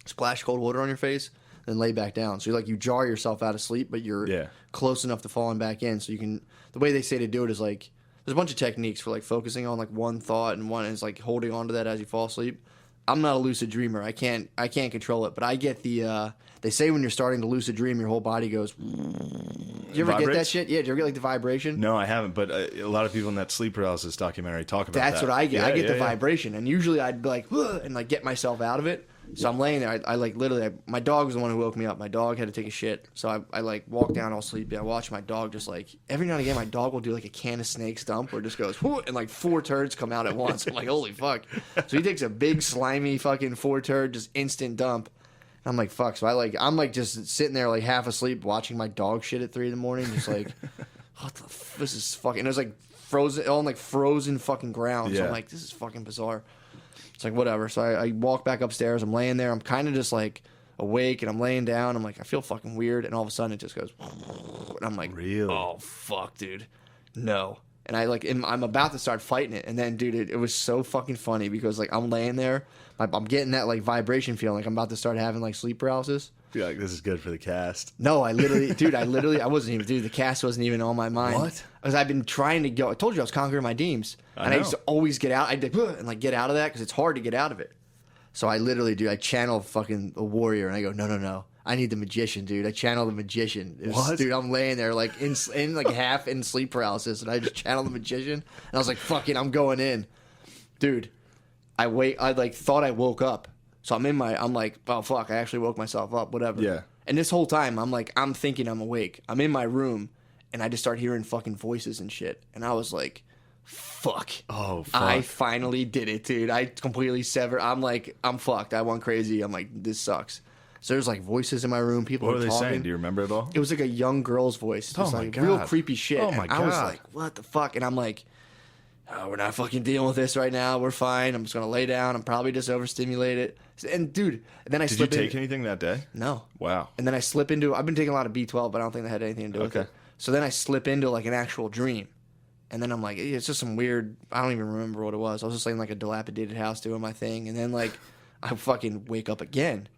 B: splash cold water on your face, then lay back down. So you jar yourself out of sleep, but you're close enough to falling back in. So you can. The way they say to do it is like there's a bunch of techniques for like focusing on like one thought, and one is like holding on to that as you fall asleep. I'm not a lucid dreamer. I can't control it, but I get the. They say when you're starting to lucid dream, your whole body goes. You ever get that shit? Yeah, do you ever get like the vibration?
C: No, I haven't. But a lot of people in that sleep paralysis documentary talk about that.
B: That's what I get. I get the vibration, and usually I'd be like, and like get myself out of it. So I'm laying there. I like literally. My dog was the one who woke me up. My dog had to take a shit, so I like walk down all sleepy. I watch my dog just like every now and again. My dog will do like a can of snakes dump where it just goes whoo, and like 4 turds come out at once. I'm like, holy fuck! So he takes a big slimy fucking 4 turd just instant dump. I'm like, fuck. So I'm like just sitting there like half asleep watching my dog shit at 3 a.m. Just like, what the this is fucking. And it was like frozen on like frozen fucking ground. Yeah. So I'm like, this is fucking bizarre. It's like whatever. So I walk back upstairs. I'm laying there. I'm kind of just like awake, and I'm laying down. I'm like, I feel fucking weird, and all of a sudden it just goes, and I'm like,
C: really?
B: Oh fuck, dude, no. And I'm about to start fighting it, and then dude, it was so fucking funny because like I'm laying there, I'm getting that like vibration feeling, like I'm about to start having like sleep paralysis.
C: You're like, this is good for the cast.
B: No, I wasn't even, the cast wasn't even on my mind.
C: What?
B: Because I've been trying to go. I told you I was conquering my demons, and I used to always get out. I'd like get out of that because it's hard to get out of it. So I literally I channel fucking a warrior, and I go, no. I need the magician, dude. I channel the magician.
C: What?
B: Dude, I'm laying there like in like half in sleep paralysis, and I just channel the magician. And I was like, fuck it, I'm going in. Dude, I like thought I woke up. So I'm like, oh fuck, I actually woke myself up, whatever.
C: Yeah.
B: And this whole time, I'm thinking I'm awake. I'm in my room, and I just start hearing fucking voices and shit. And I was like, fuck.
C: Oh, fuck.
B: I finally did it, dude. I completely severed. I'm like, I'm fucked. I went crazy. I'm like, this sucks. So there's like voices in my room. People
C: What
B: are
C: were they
B: talking.
C: saying? Do you remember it all?
B: It was like a young girl's voice. It was
C: Oh, my
B: like
C: God.
B: real creepy shit.
C: Oh, my
B: And I was
C: God.
B: like, what the fuck? And I'm like, oh, we're not fucking dealing with this right now. We're fine. I'm just going to lay down. I'm probably just overstimulated. And dude, and then I
C: Did you
B: slip
C: take
B: in.
C: anything that day?
B: No.
C: Wow.
B: And then I slip into, I've been taking a lot of B12, but I don't think that had anything to do with
C: Okay.
B: it. So then I slip into like an actual dream. And then I'm like, it's just some weird, I don't even remember what it was. I was just like in like a dilapidated house doing my thing. And then like, I fucking wake up again.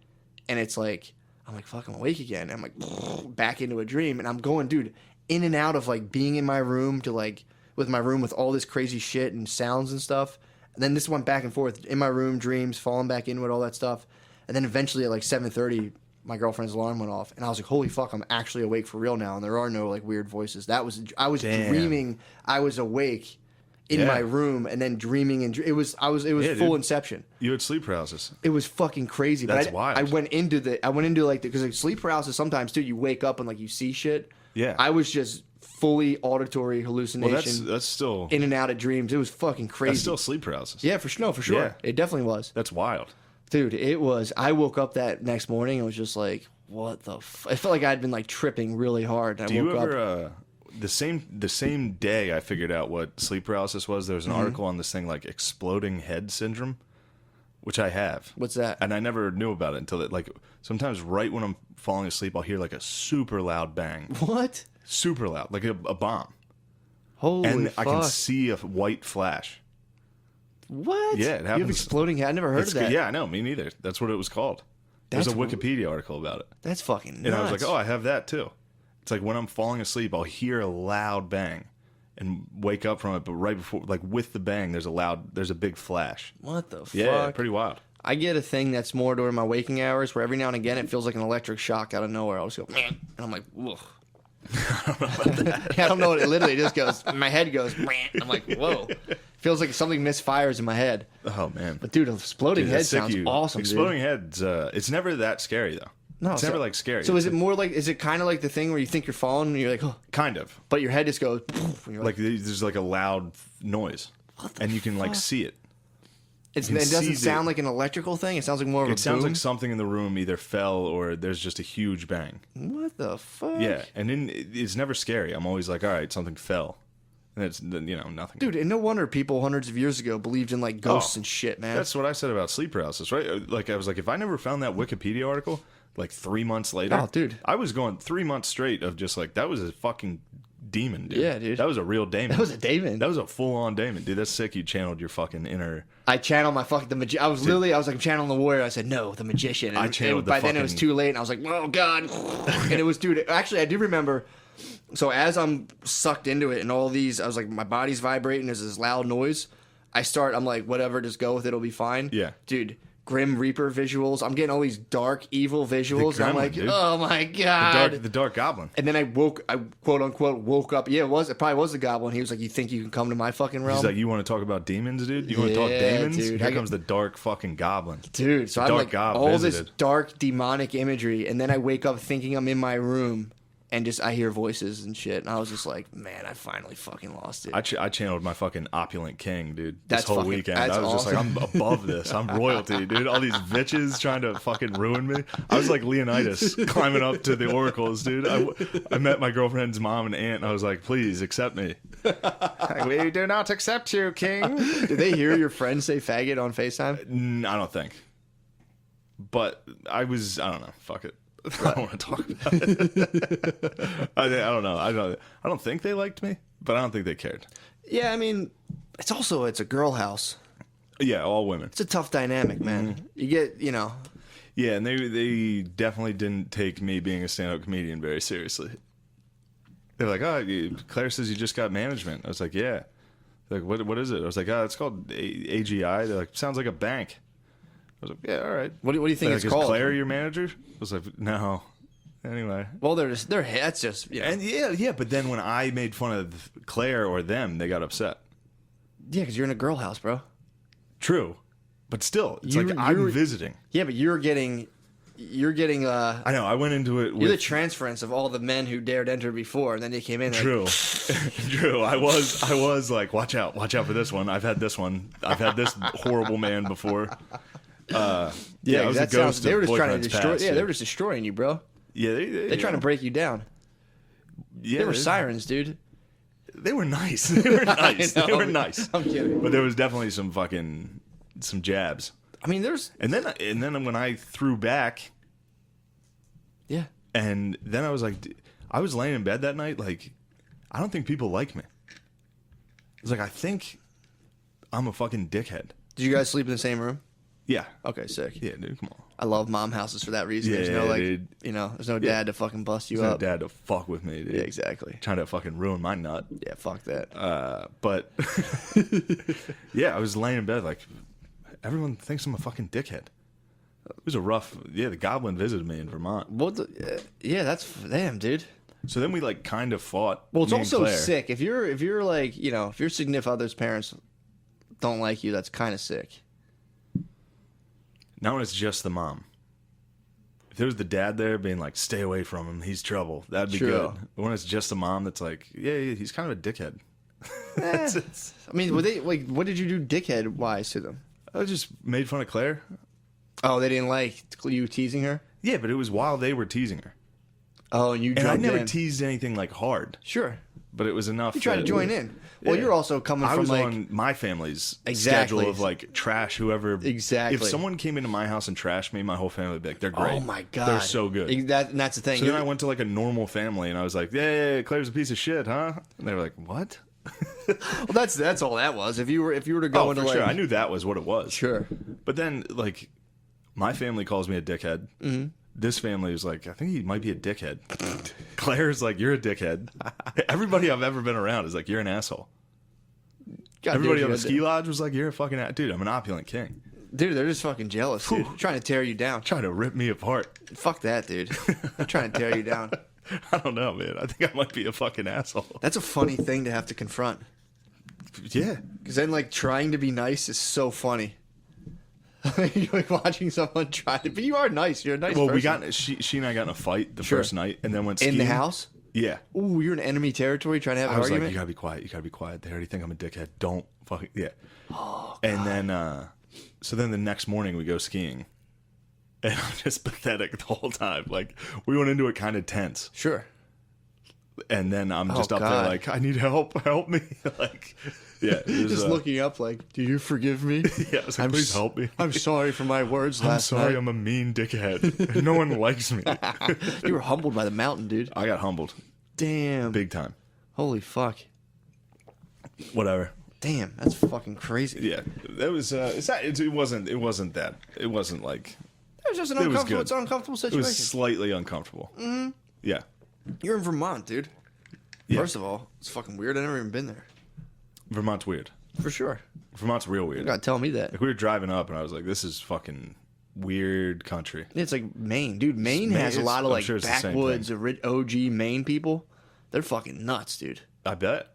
B: And it's like, I'm like, fuck, I'm awake again. And I'm like, back into a dream. And I'm going, dude, in and out of like being in my room to like, with my room with all this crazy shit and sounds and stuff. And then this went back and forth in my room, dreams, falling back in with all that stuff. And then eventually at like 7:30, my girlfriend's alarm went off. And I was like, holy fuck, I'm actually awake for real now. And there are no like weird voices. I was
C: Damn.
B: dreaming I was awake in
C: Yeah.
B: my room and then dreaming. And it was full
C: dude.
B: inception.
C: You had sleep paralysis.
B: It was fucking crazy.
C: That's
B: but
C: wild.
B: I went into like, because like sleep paralysis sometimes too, you wake up and like you see shit.
C: Yeah.
B: I was just fully auditory
C: Well,
B: hallucination.
C: that's still
B: In and out of dreams. It was fucking crazy.
C: that's still sleep paralysis.
B: Yeah, for sure.
C: Yeah.
B: It definitely was.
C: That's wild.
B: Dude, it was. I woke up that next morning and was just like, what the I felt like I'd been like tripping really hard. And
C: Do
B: I
C: you
B: woke
C: ever
B: up.
C: the same day I figured out what sleep paralysis was, there was an article on this thing like exploding head syndrome, which I have.
B: What's that?
C: And I never knew about it until like sometimes right when I'm falling asleep I'll hear like a super loud bang.
B: What?
C: Super loud, like a bomb.
B: Holy
C: And
B: fuck.
C: I can see a white flash.
B: What?
C: Yeah, it
B: You have
C: happens.
B: exploding head? I never heard of that.
C: Yeah, I know, me neither. That's what it was called. There's a
B: That's
C: Wikipedia article about it.
B: That's fucking nuts.
C: And I was like, oh, I have that too. It's like when I'm falling asleep, I'll hear a loud bang and wake up from it. But right before, like with the bang, there's a big flash.
B: What the fuck?
C: Yeah, pretty wild.
B: I get a thing that's more during my waking hours where every now and again it feels like an electric shock out of nowhere. I'll just go, and I'm like, ugh. I don't know what it literally just goes. My head goes, and I'm like, whoa. Feels like something misfires in my head.
C: Oh man,
B: But dude, exploding
C: Dude,
B: head
C: that's sick,
B: sounds
C: you.
B: awesome.
C: Exploding
B: dude.
C: heads. It's never that scary though.
B: No,
C: it's
B: so-
C: never like scary.
B: So is
C: It's
B: it more like? Is it kind of like the thing where you think you're falling and you're like, oh,
C: kind of
B: but your head just goes, poof, and you're
C: like there's like a loud noise, and you can like
B: fuck?
C: see it.
B: it
C: can
B: doesn't
C: see
B: sound
C: the-
B: like an electrical thing. It sounds like more of a
C: It sounds
B: boom.
C: like something in the room either fell or there's just a huge bang.
B: What the fuck?
C: Yeah, and then it's never scary. I'm always like, all right, something fell, and it's nothing.
B: Dude, and no wonder people hundreds of years ago believed in like ghosts
C: Oh,
B: and shit, man.
C: That's what I said about sleep paralysis, right? Like I was like, if I never found that Wikipedia article, like 3 months later,
B: Oh, dude.
C: I was going 3 months straight of just like that was a fucking demon, dude.
B: Yeah, dude.
C: That was a real demon.
B: That was a demon.
C: That was a full on demon, dude. That's sick. You channeled your fucking inner.
B: I channeled my fucking I was like I'm channeling the warrior. I said no, the magician. And
C: I channeled the
B: by then it was
C: fucking-
B: tue late, and I was like, oh god. And it was, dude. Actually, I do remember. So as I'm sucked into it, and all these, I was like, my body's vibrating. There's this loud noise. I'm like, whatever, just go with it. It'll be fine.
C: Yeah.
B: dude. Grim Reaper visuals. I'm getting all these dark, evil visuals. And I'm
C: gremlin,
B: like,
C: dude.
B: oh my god.
C: The dark goblin.
B: And then I quote unquote woke up. Yeah, it probably was the goblin. He was like, you think you can come to my fucking realm?
C: He's like, you want to talk about demons, dude? You want to talk
B: Yeah,
C: demons?
B: dude.
C: Here comes the dark fucking goblin.
B: Dude, so
C: The
B: I'm
C: dark
B: like
C: god
B: all
C: visited.
B: this dark demonic imagery, and then I wake up thinking I'm in my room, and just I hear voices and shit, and I was just like, man, I finally fucking lost it.
C: I channeled my fucking opulent king, dude. This
B: That's
C: whole
B: fucking-
C: weekend,
B: that's
C: I was just like,
B: awesome.
C: I'm above this. I'm royalty, dude. All these bitches trying to fucking ruin me. I was like Leonidas climbing up to the oracles, dude. I met my girlfriend's mom and aunt, and I was like, please accept me. We do not accept you, king.
B: Did they hear your friend say faggot on FaceTime?
C: I don't think. But I don't know. Fuck it. I don't want to talk about it. I don't know. I don't think they liked me, but I don't think they cared.
B: Yeah, I mean, it's a girl house.
C: Yeah, all women.
B: It's a tough dynamic, man.
C: Mm-hmm.
B: You get,
C: Yeah, and they definitely didn't take me being a stand-up comedian very seriously. They're like, oh, Claire says you just got management. I was like, yeah. They're like, what is it? I was like, oh, it's called AGI. They're like, sounds like a bank. was like, yeah, all right.
B: What do you think
C: Like,
B: it's
C: is
B: called?
C: Claire your manager? I was like, no. Anyway.
B: Well, that's just, you know.
C: And yeah, but then when I made fun of Claire or them, they got upset.
B: Yeah, because you're in a girl house, bro.
C: True. But still, it's like I'm visiting.
B: Yeah, but you're getting
C: I know, I went into it with...
B: You're the transference of all the men who dared enter before, and then they came in like...
C: True. True. I was like, watch out for this one. I've had this one. I've had this horrible man before. I was a ghost.
B: They were just trying to
C: boyfriend's
B: destroy...
C: past,
B: they were just destroying you, bro.
C: Yeah,
B: They're trying to break you down.
C: Yeah,
B: they were sirens, dude.
C: They were nice. They were nice. They were nice.
B: I'm kidding.
C: But there was definitely some jabs.
B: I mean, there's...
C: And then when I threw back...
B: Yeah.
C: And then I was like... I was laying in bed that night, like... I don't think people like me. It's like, I think I'm a fucking dickhead.
B: Did you guys sleep in the same room?
C: Yeah.
B: Okay, sick.
C: Yeah, dude, come on.
B: I love mom houses for that reason.
C: Yeah,
B: There's no, like...
C: dude.
B: You know, there's no dad to fucking bust you
C: There's
B: up.
C: no dad to fuck with me, dude.
B: Yeah, exactly.
C: Trying to fucking ruin my nut.
B: Yeah, fuck that.
C: But... yeah, I was laying in bed, like... Everyone thinks I'm a fucking dickhead. It was a rough... Yeah, the goblin visited me in Vermont.
B: Yeah, that's... Damn, dude.
C: So then we, like, kind of fought.
B: Well, it's
C: me and
B: also
C: Claire.
B: sick. If you're like, you know, if your significant other's parents don't like you, that's kind of sick.
C: Not when it's just the mom. If there was the dad there being like, stay away from him, he's trouble, that'd be
B: True.
C: good. But when it's just the mom that's like, yeah, he's kind of a dickhead.
B: I mean, were they like, what did you do dickhead wise to them?
C: I just made fun of Claire.
B: Oh, they didn't like you teasing her?
C: Yeah, but it was while they were teasing her.
B: Oh, and you
C: And I
B: joined
C: never
B: in.
C: teased anything like hard,
B: Sure.
C: but it was enough.
B: You tried to join in. Well,
C: Yeah.
B: you're also coming
C: I
B: from
C: was
B: like...
C: on my family's
B: Exactly.
C: schedule of like trash whoever.
B: Exactly.
C: If someone came into my house and trashed me, my whole family would be like, they're great.
B: Oh my god,
C: They're so good.
B: And that's the thing.
C: So then I went to like a normal family and I was like, yeah, Claire's a piece of shit, huh? And they were like, what?
B: Well, that's all that was. If you were to go
C: Oh,
B: into
C: for
B: like...
C: sure. I knew that was what it was.
B: Sure.
C: But then, like, my family calls me a dickhead. Mm-hmm. This family is like, I think he might be a dickhead. Claire's like, you're a dickhead. Everybody I've ever been around is like, you're an asshole.
B: God,
C: Everybody
B: dude,
C: on the ski lodge was like, you're a fucking... Dude, I'm an opulent king.
B: Dude, they're just fucking jealous, dude.
C: Whew.
B: Trying to tear you down.
C: Trying to rip me apart.
B: Fuck that, dude. They're trying to tear you down.
C: I don't know, man. I think I might be a fucking asshole.
B: That's a funny thing to have to confront.
C: Yeah.
B: Because then, like, trying to be nice is so funny. You're like watching someone try to... But you are nice. You're a nice
C: Well,
B: person.
C: she and I got in a fight the
B: Sure.
C: first night and then went
B: In
C: skiing.
B: the house?
C: Yeah.
B: Ooh, you're in enemy territory trying to have an
C: I was
B: argument?
C: like, you gotta be quiet. You gotta be quiet. They already think I'm a dickhead. Don't fucking... Yeah. Oh, and then, so then the next morning we go skiing. And I'm just pathetic the whole time. Like, we went into it kind of tense.
B: Sure.
C: And then I'm just up
B: God.
C: there like, I need help. Help me. Like, yeah. It was,
B: Just looking up like, do you forgive me?
C: Yeah, I was like, please help me.
B: I'm sorry for my words
C: I'm
B: last
C: sorry,
B: night.
C: I'm a mean dickhead. No one likes me.
B: You were humbled by the mountain, dude.
C: I got humbled.
B: Damn.
C: Big time.
B: Holy fuck.
C: Whatever.
B: Damn, that's fucking crazy.
C: Yeah. That was, it wasn't that. It wasn't like,
B: It was just an
C: It was
B: uncomfortable.
C: good.
B: It's an uncomfortable
C: it
B: situation.
C: was slightly uncomfortable. Mm-hmm. Yeah.
B: You're in Vermont, dude.
C: Yeah.
B: First of all, it's fucking weird. I've never even been there.
C: Vermont's weird.
B: For sure.
C: Vermont's real
B: You
C: weird.
B: gotta tell me that.
C: Like, we were driving up and I was like, this is fucking weird country.
B: It's like Maine, dude. Maine
C: Maine
B: has a
C: is-
B: lot of
C: I'm
B: like
C: sure it's the same
B: backwoods,
C: thing.
B: OG Maine people. They're fucking nuts, dude.
C: I bet.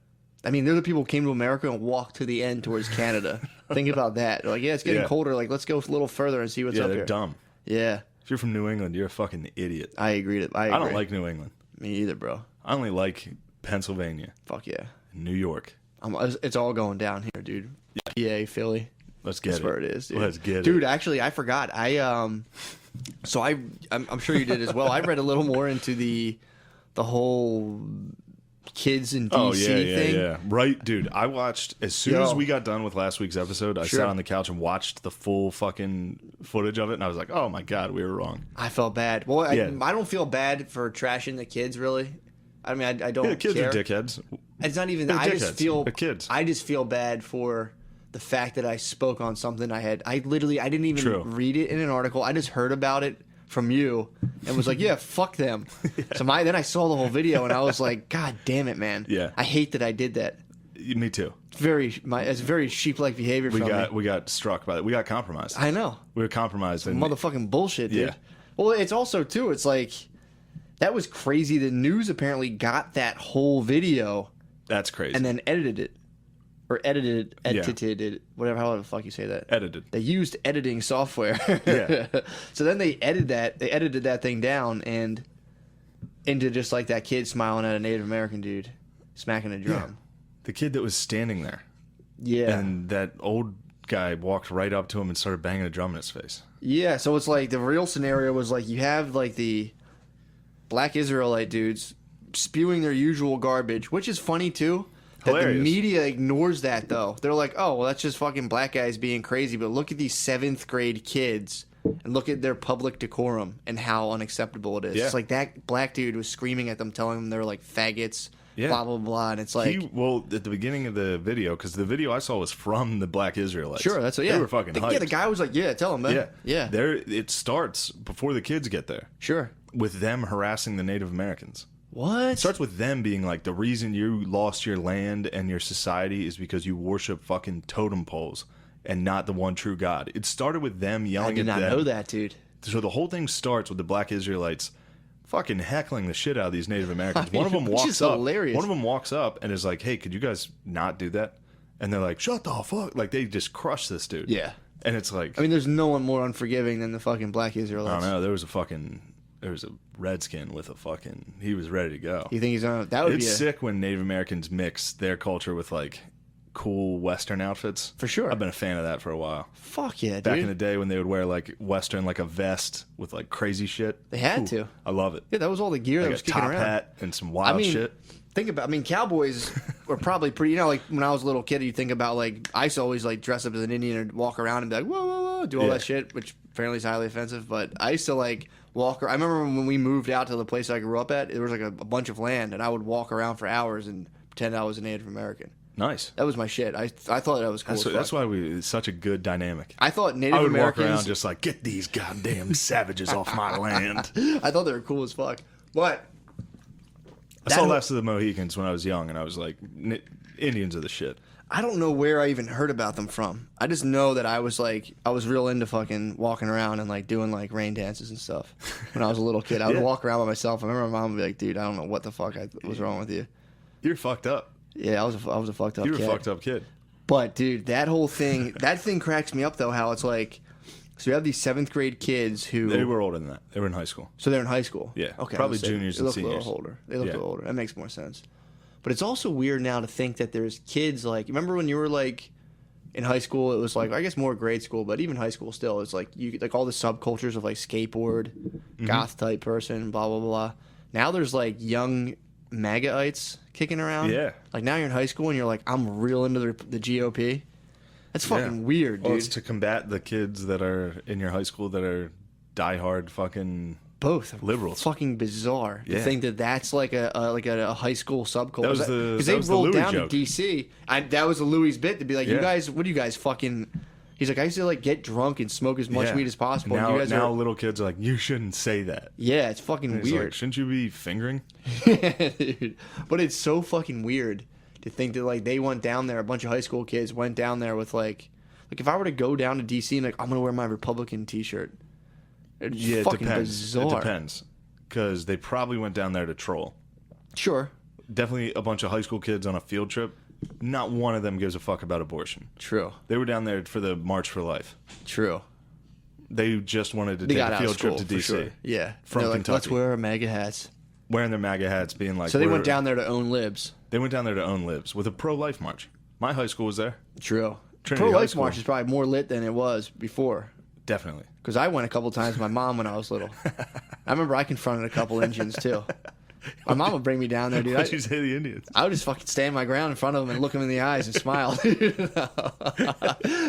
B: I mean, they're the people who came to America and walked to the end towards Canada. Think about that. They're like, yeah, it's getting
C: Yeah.
B: colder. Like, let's go a little further and see what's
C: Yeah,
B: up
C: they're
B: here.
C: dumb.
B: Yeah,
C: If you're from New England, you're a fucking idiot.
B: I agree. I
C: I don't
B: agree.
C: like New England.
B: Me either, bro.
C: I only like Pennsylvania,
B: Fuck yeah.
C: New York.
B: It's all going down here, dude. PA, Philly.
C: Let's get
B: That's
C: it.
B: where it is, dude.
C: Let's get it.
B: Dude, actually, I forgot. I'm sure you did as well. I read a little more into the whole kids in DC
C: Oh, yeah,
B: thing.
C: yeah. Right, dude. I watched, as soon
B: Yo.
C: as we got done with last week's episode, I
B: Sure.
C: sat on the couch and watched the full fucking footage of it, and I was like, oh my God, we were wrong.
B: I felt bad. Well,
C: Yeah.
B: I don't feel bad for trashing the kids, really. I mean, I don't
C: Yeah, kids
B: care.
C: are dickheads.
B: It's not even
C: They're
B: that. I just
C: dickheads.
B: feel
C: They're kids.
B: I just feel bad for the fact that I spoke on something I didn't even
C: True.
B: read it in an article. I just heard about it from you and was like, yeah, fuck them. So then I saw the whole video and I was like, God damn it, man.
C: Yeah.
B: I hate that I did that.
C: Me too.
B: It's very sheep-like behavior from me.
C: We got struck by it. We got compromised.
B: I know.
C: We were compromised.
B: Motherfucking bullshit, dude.
C: Yeah.
B: Well, it's also, too, it's like, that was crazy. The news apparently got that whole video.
C: That's crazy.
B: And then edited it. Or edited it, whatever, how the fuck you say that?
C: Edited.
B: They used editing software.
C: Yeah.
B: So then they edited that thing down and into just like that kid smiling at a Native American dude smacking a drum.
C: Yeah. The kid that was standing there.
B: Yeah.
C: And that old guy walked right up to him and started banging a drum in his face.
B: Yeah, so it's like the real scenario was like you have like the black Israelite dudes spewing their usual garbage, which is funny too.
C: Hilarious.
B: The media ignores that though. They're like, oh, well, that's just fucking black guys being crazy. But look at these 7th grade kids and look at their public decorum and how unacceptable it is.
C: Yeah.
B: It's like that black dude was screaming at them, telling them they're like faggots,
C: Yeah.
B: blah, blah, blah. And it's like...
C: at the beginning of the video, because the video I saw was from the black Israelites.
B: Sure, that's what, yeah.
C: They were fucking hyped.
B: Yeah, the guy was like, yeah, tell him, man.
C: Yeah. It starts before the kids get there.
B: Sure.
C: With them harassing the Native Americans.
B: What?
C: It starts with them being like, the reason you lost your land and your society is because you worship fucking totem poles and not the one true God. It started with them yelling at them.
B: I did not know that, dude.
C: So the whole thing starts with the black Israelites fucking heckling the shit out of these Native Americans. One of them walks up.
B: Hilarious.
C: One of them walks up and is like, "Hey, could you guys not do that?" And they're like, "Shut the fuck!" Like they just crush this dude.
B: Yeah.
C: And it's like,
B: I mean, there's no one more unforgiving than the fucking black Israelites.
C: I don't know. There was a redskin with a fucking. He was ready to go.
B: You think he's on? That would
C: It's
B: be
C: sick when Native Americans mix their culture with like cool Western outfits.
B: For sure.
C: I've been a fan of that for a while.
B: Fuck yeah, dude.
C: Back in the day when they would wear like Western, like a vest with like crazy shit.
B: They had to.
C: I love it.
B: Yeah, that was all the gear that
C: Like
B: was
C: a
B: kicking
C: top
B: around.
C: hat and some wild shit.
B: Cowboys were probably pretty, like when I was a little kid, you think about like, I used to always like dress up as an Indian and walk around and be like, whoa, whoa, whoa, do all that shit, which apparently is highly offensive, but I used to like walk, I remember when we moved out to the place I grew up at, there was like a bunch of land and I would walk around for hours and pretend I was a Native American.
C: Nice.
B: That was my shit. I thought that was cool.
C: That's why it's such a good dynamic.
B: I thought Native
C: I would
B: Americans...
C: walk around just like, get these goddamn savages off my land.
B: I thought they were cool as fuck. But...
C: I saw Last of the Mohicans when I was young, and I was like, Indians are the shit.
B: I don't know where I even heard about them from. I just know that I was real into fucking walking around and like doing like rain dances and stuff. When I was a little kid, I would walk around by myself. I remember my mom would be like, dude, I don't know what the fuck was wrong with you.
C: You're fucked up.
B: Yeah, I was a fucked up kid.
C: You were a fucked up kid.
B: But dude, that whole thing, that thing cracks me up though, how it's like, so you have these 7th grade kids who...
C: They were older than that. They were in high school.
B: So they're in high school?
C: Yeah.
B: Okay.
C: Probably juniors and seniors.
B: They look a little older. They look a little older. That makes more sense. But it's also weird now to think that there's kids like... Remember when you were like in high school, it was like, I guess more grade school, but even high school still, it's like you like all the subcultures of like skateboard, goth type person, blah, blah, blah. Now there's like young MAGAites kicking around.
C: Yeah.
B: Like now you're in high school and you're like, I'm real into the GOP. That's fucking weird, dude.
C: Well, it's to combat the kids that are in your high school that are diehard fucking
B: both
C: liberals.
B: Fucking bizarre to think that that's like a high school subculture.
C: That was the
B: because they
C: that was the
B: rolled
C: Louis
B: down
C: joke.
B: to DC. That was a Louis bit to be like, you guys, what do you guys fucking? He's like, I used to like get drunk and smoke as much weed as possible.
C: Now,
B: and you guys
C: now
B: are,
C: little kids are like, you shouldn't say that.
B: Yeah, it's fucking
C: And he's
B: weird.
C: like, shouldn't you be fingering?
B: Dude. But it's so fucking weird to think that like they went down there. A bunch of high school kids went down there with like if I were to go down to DC and like I'm gonna wear my Republican T-shirt. It's fucking bizarre.
C: It depends. Because they probably went down there to troll.
B: Sure.
C: Definitely a bunch of high school kids on a field trip. Not one of them gives a fuck about abortion.
B: True.
C: They were down there for the March for Life.
B: True.
C: They just wanted to take a field trip to DC.
B: Sure. Yeah.
C: From
B: like,
C: Kentucky.
B: let's wear our MAGA hats.
C: Wearing their MAGA hats, being like...
B: So they went down there to own libs.
C: They went down there to own libs with a pro-life march. My high school was there.
B: True.
C: Trinity High
B: Pro-life
C: School.
B: march is probably more lit than it was before.
C: Definitely.
B: Because I went a couple times with my mom when I was little. I remember I confronted a couple Indians, too. My mom would bring me down there, dude.
C: What'd you say to the Indians?
B: I would just fucking stand my ground in front of them and look them in the eyes and smile.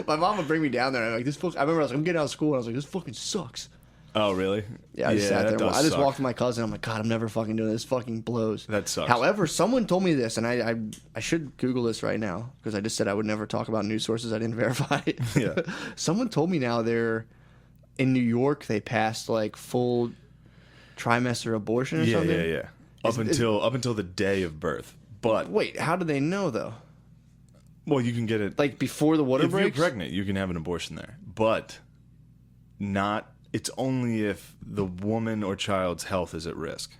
B: My mom would bring me down there. And I'm like, this book. I remember I was like, I'm getting out of school, and I was like, this fucking sucks.
C: Oh, really?
B: Yeah, I just sat
C: that
B: there.
C: does
B: I just
C: suck.
B: walked with my cousin. I'm like, God, I'm never fucking doing this. Fucking blows.
C: That sucks.
B: However, someone told me this, and I should Google this right now because I just said I would never talk about news sources I didn't verify.
C: Yeah.
B: Someone told me now they're in New York. They passed like full trimester abortion or something.
C: Yeah. Up until the day of birth. But
B: wait, how do they know though?
C: Well, you can get it
B: like before the water
C: if
B: breaks.
C: you're pregnant, you can have an abortion there, but not. It's only if the woman or child's health is at risk.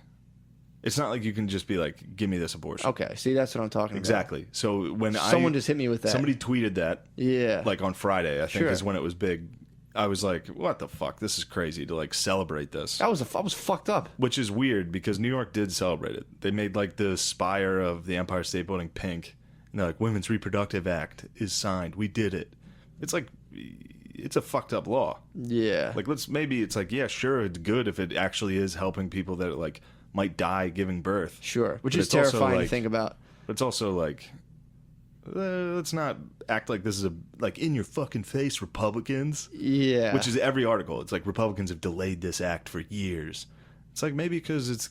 C: It's not like you can just be like, "Give me this abortion."
B: Okay, see, that's what I'm talking about.
C: Exactly. So when
B: someone just hit me with that.
C: Somebody tweeted that.
B: Yeah.
C: Like on Friday, I think
B: Sure.
C: is when it was big. I was like, "What the fuck? This is crazy to like celebrate this."
B: I was fucked up.
C: Which is weird because New York did celebrate it. They made like the spire of the Empire State Building pink. And they're like, Women's Reproductive Act is signed. We did it. It's like, it's a fucked up law.
B: Yeah.
C: Like, maybe it's like, yeah, sure, it's good if it actually is helping people that like might die giving birth.
B: Sure. Which
C: But
B: is
C: it's also,
B: terrifying to
C: like-
B: think about.
C: But it's also like, let's not act like this is like in your fucking face, Republicans.
B: Yeah.
C: Which is every article. It's like Republicans have delayed this act for years. It's like maybe because it's,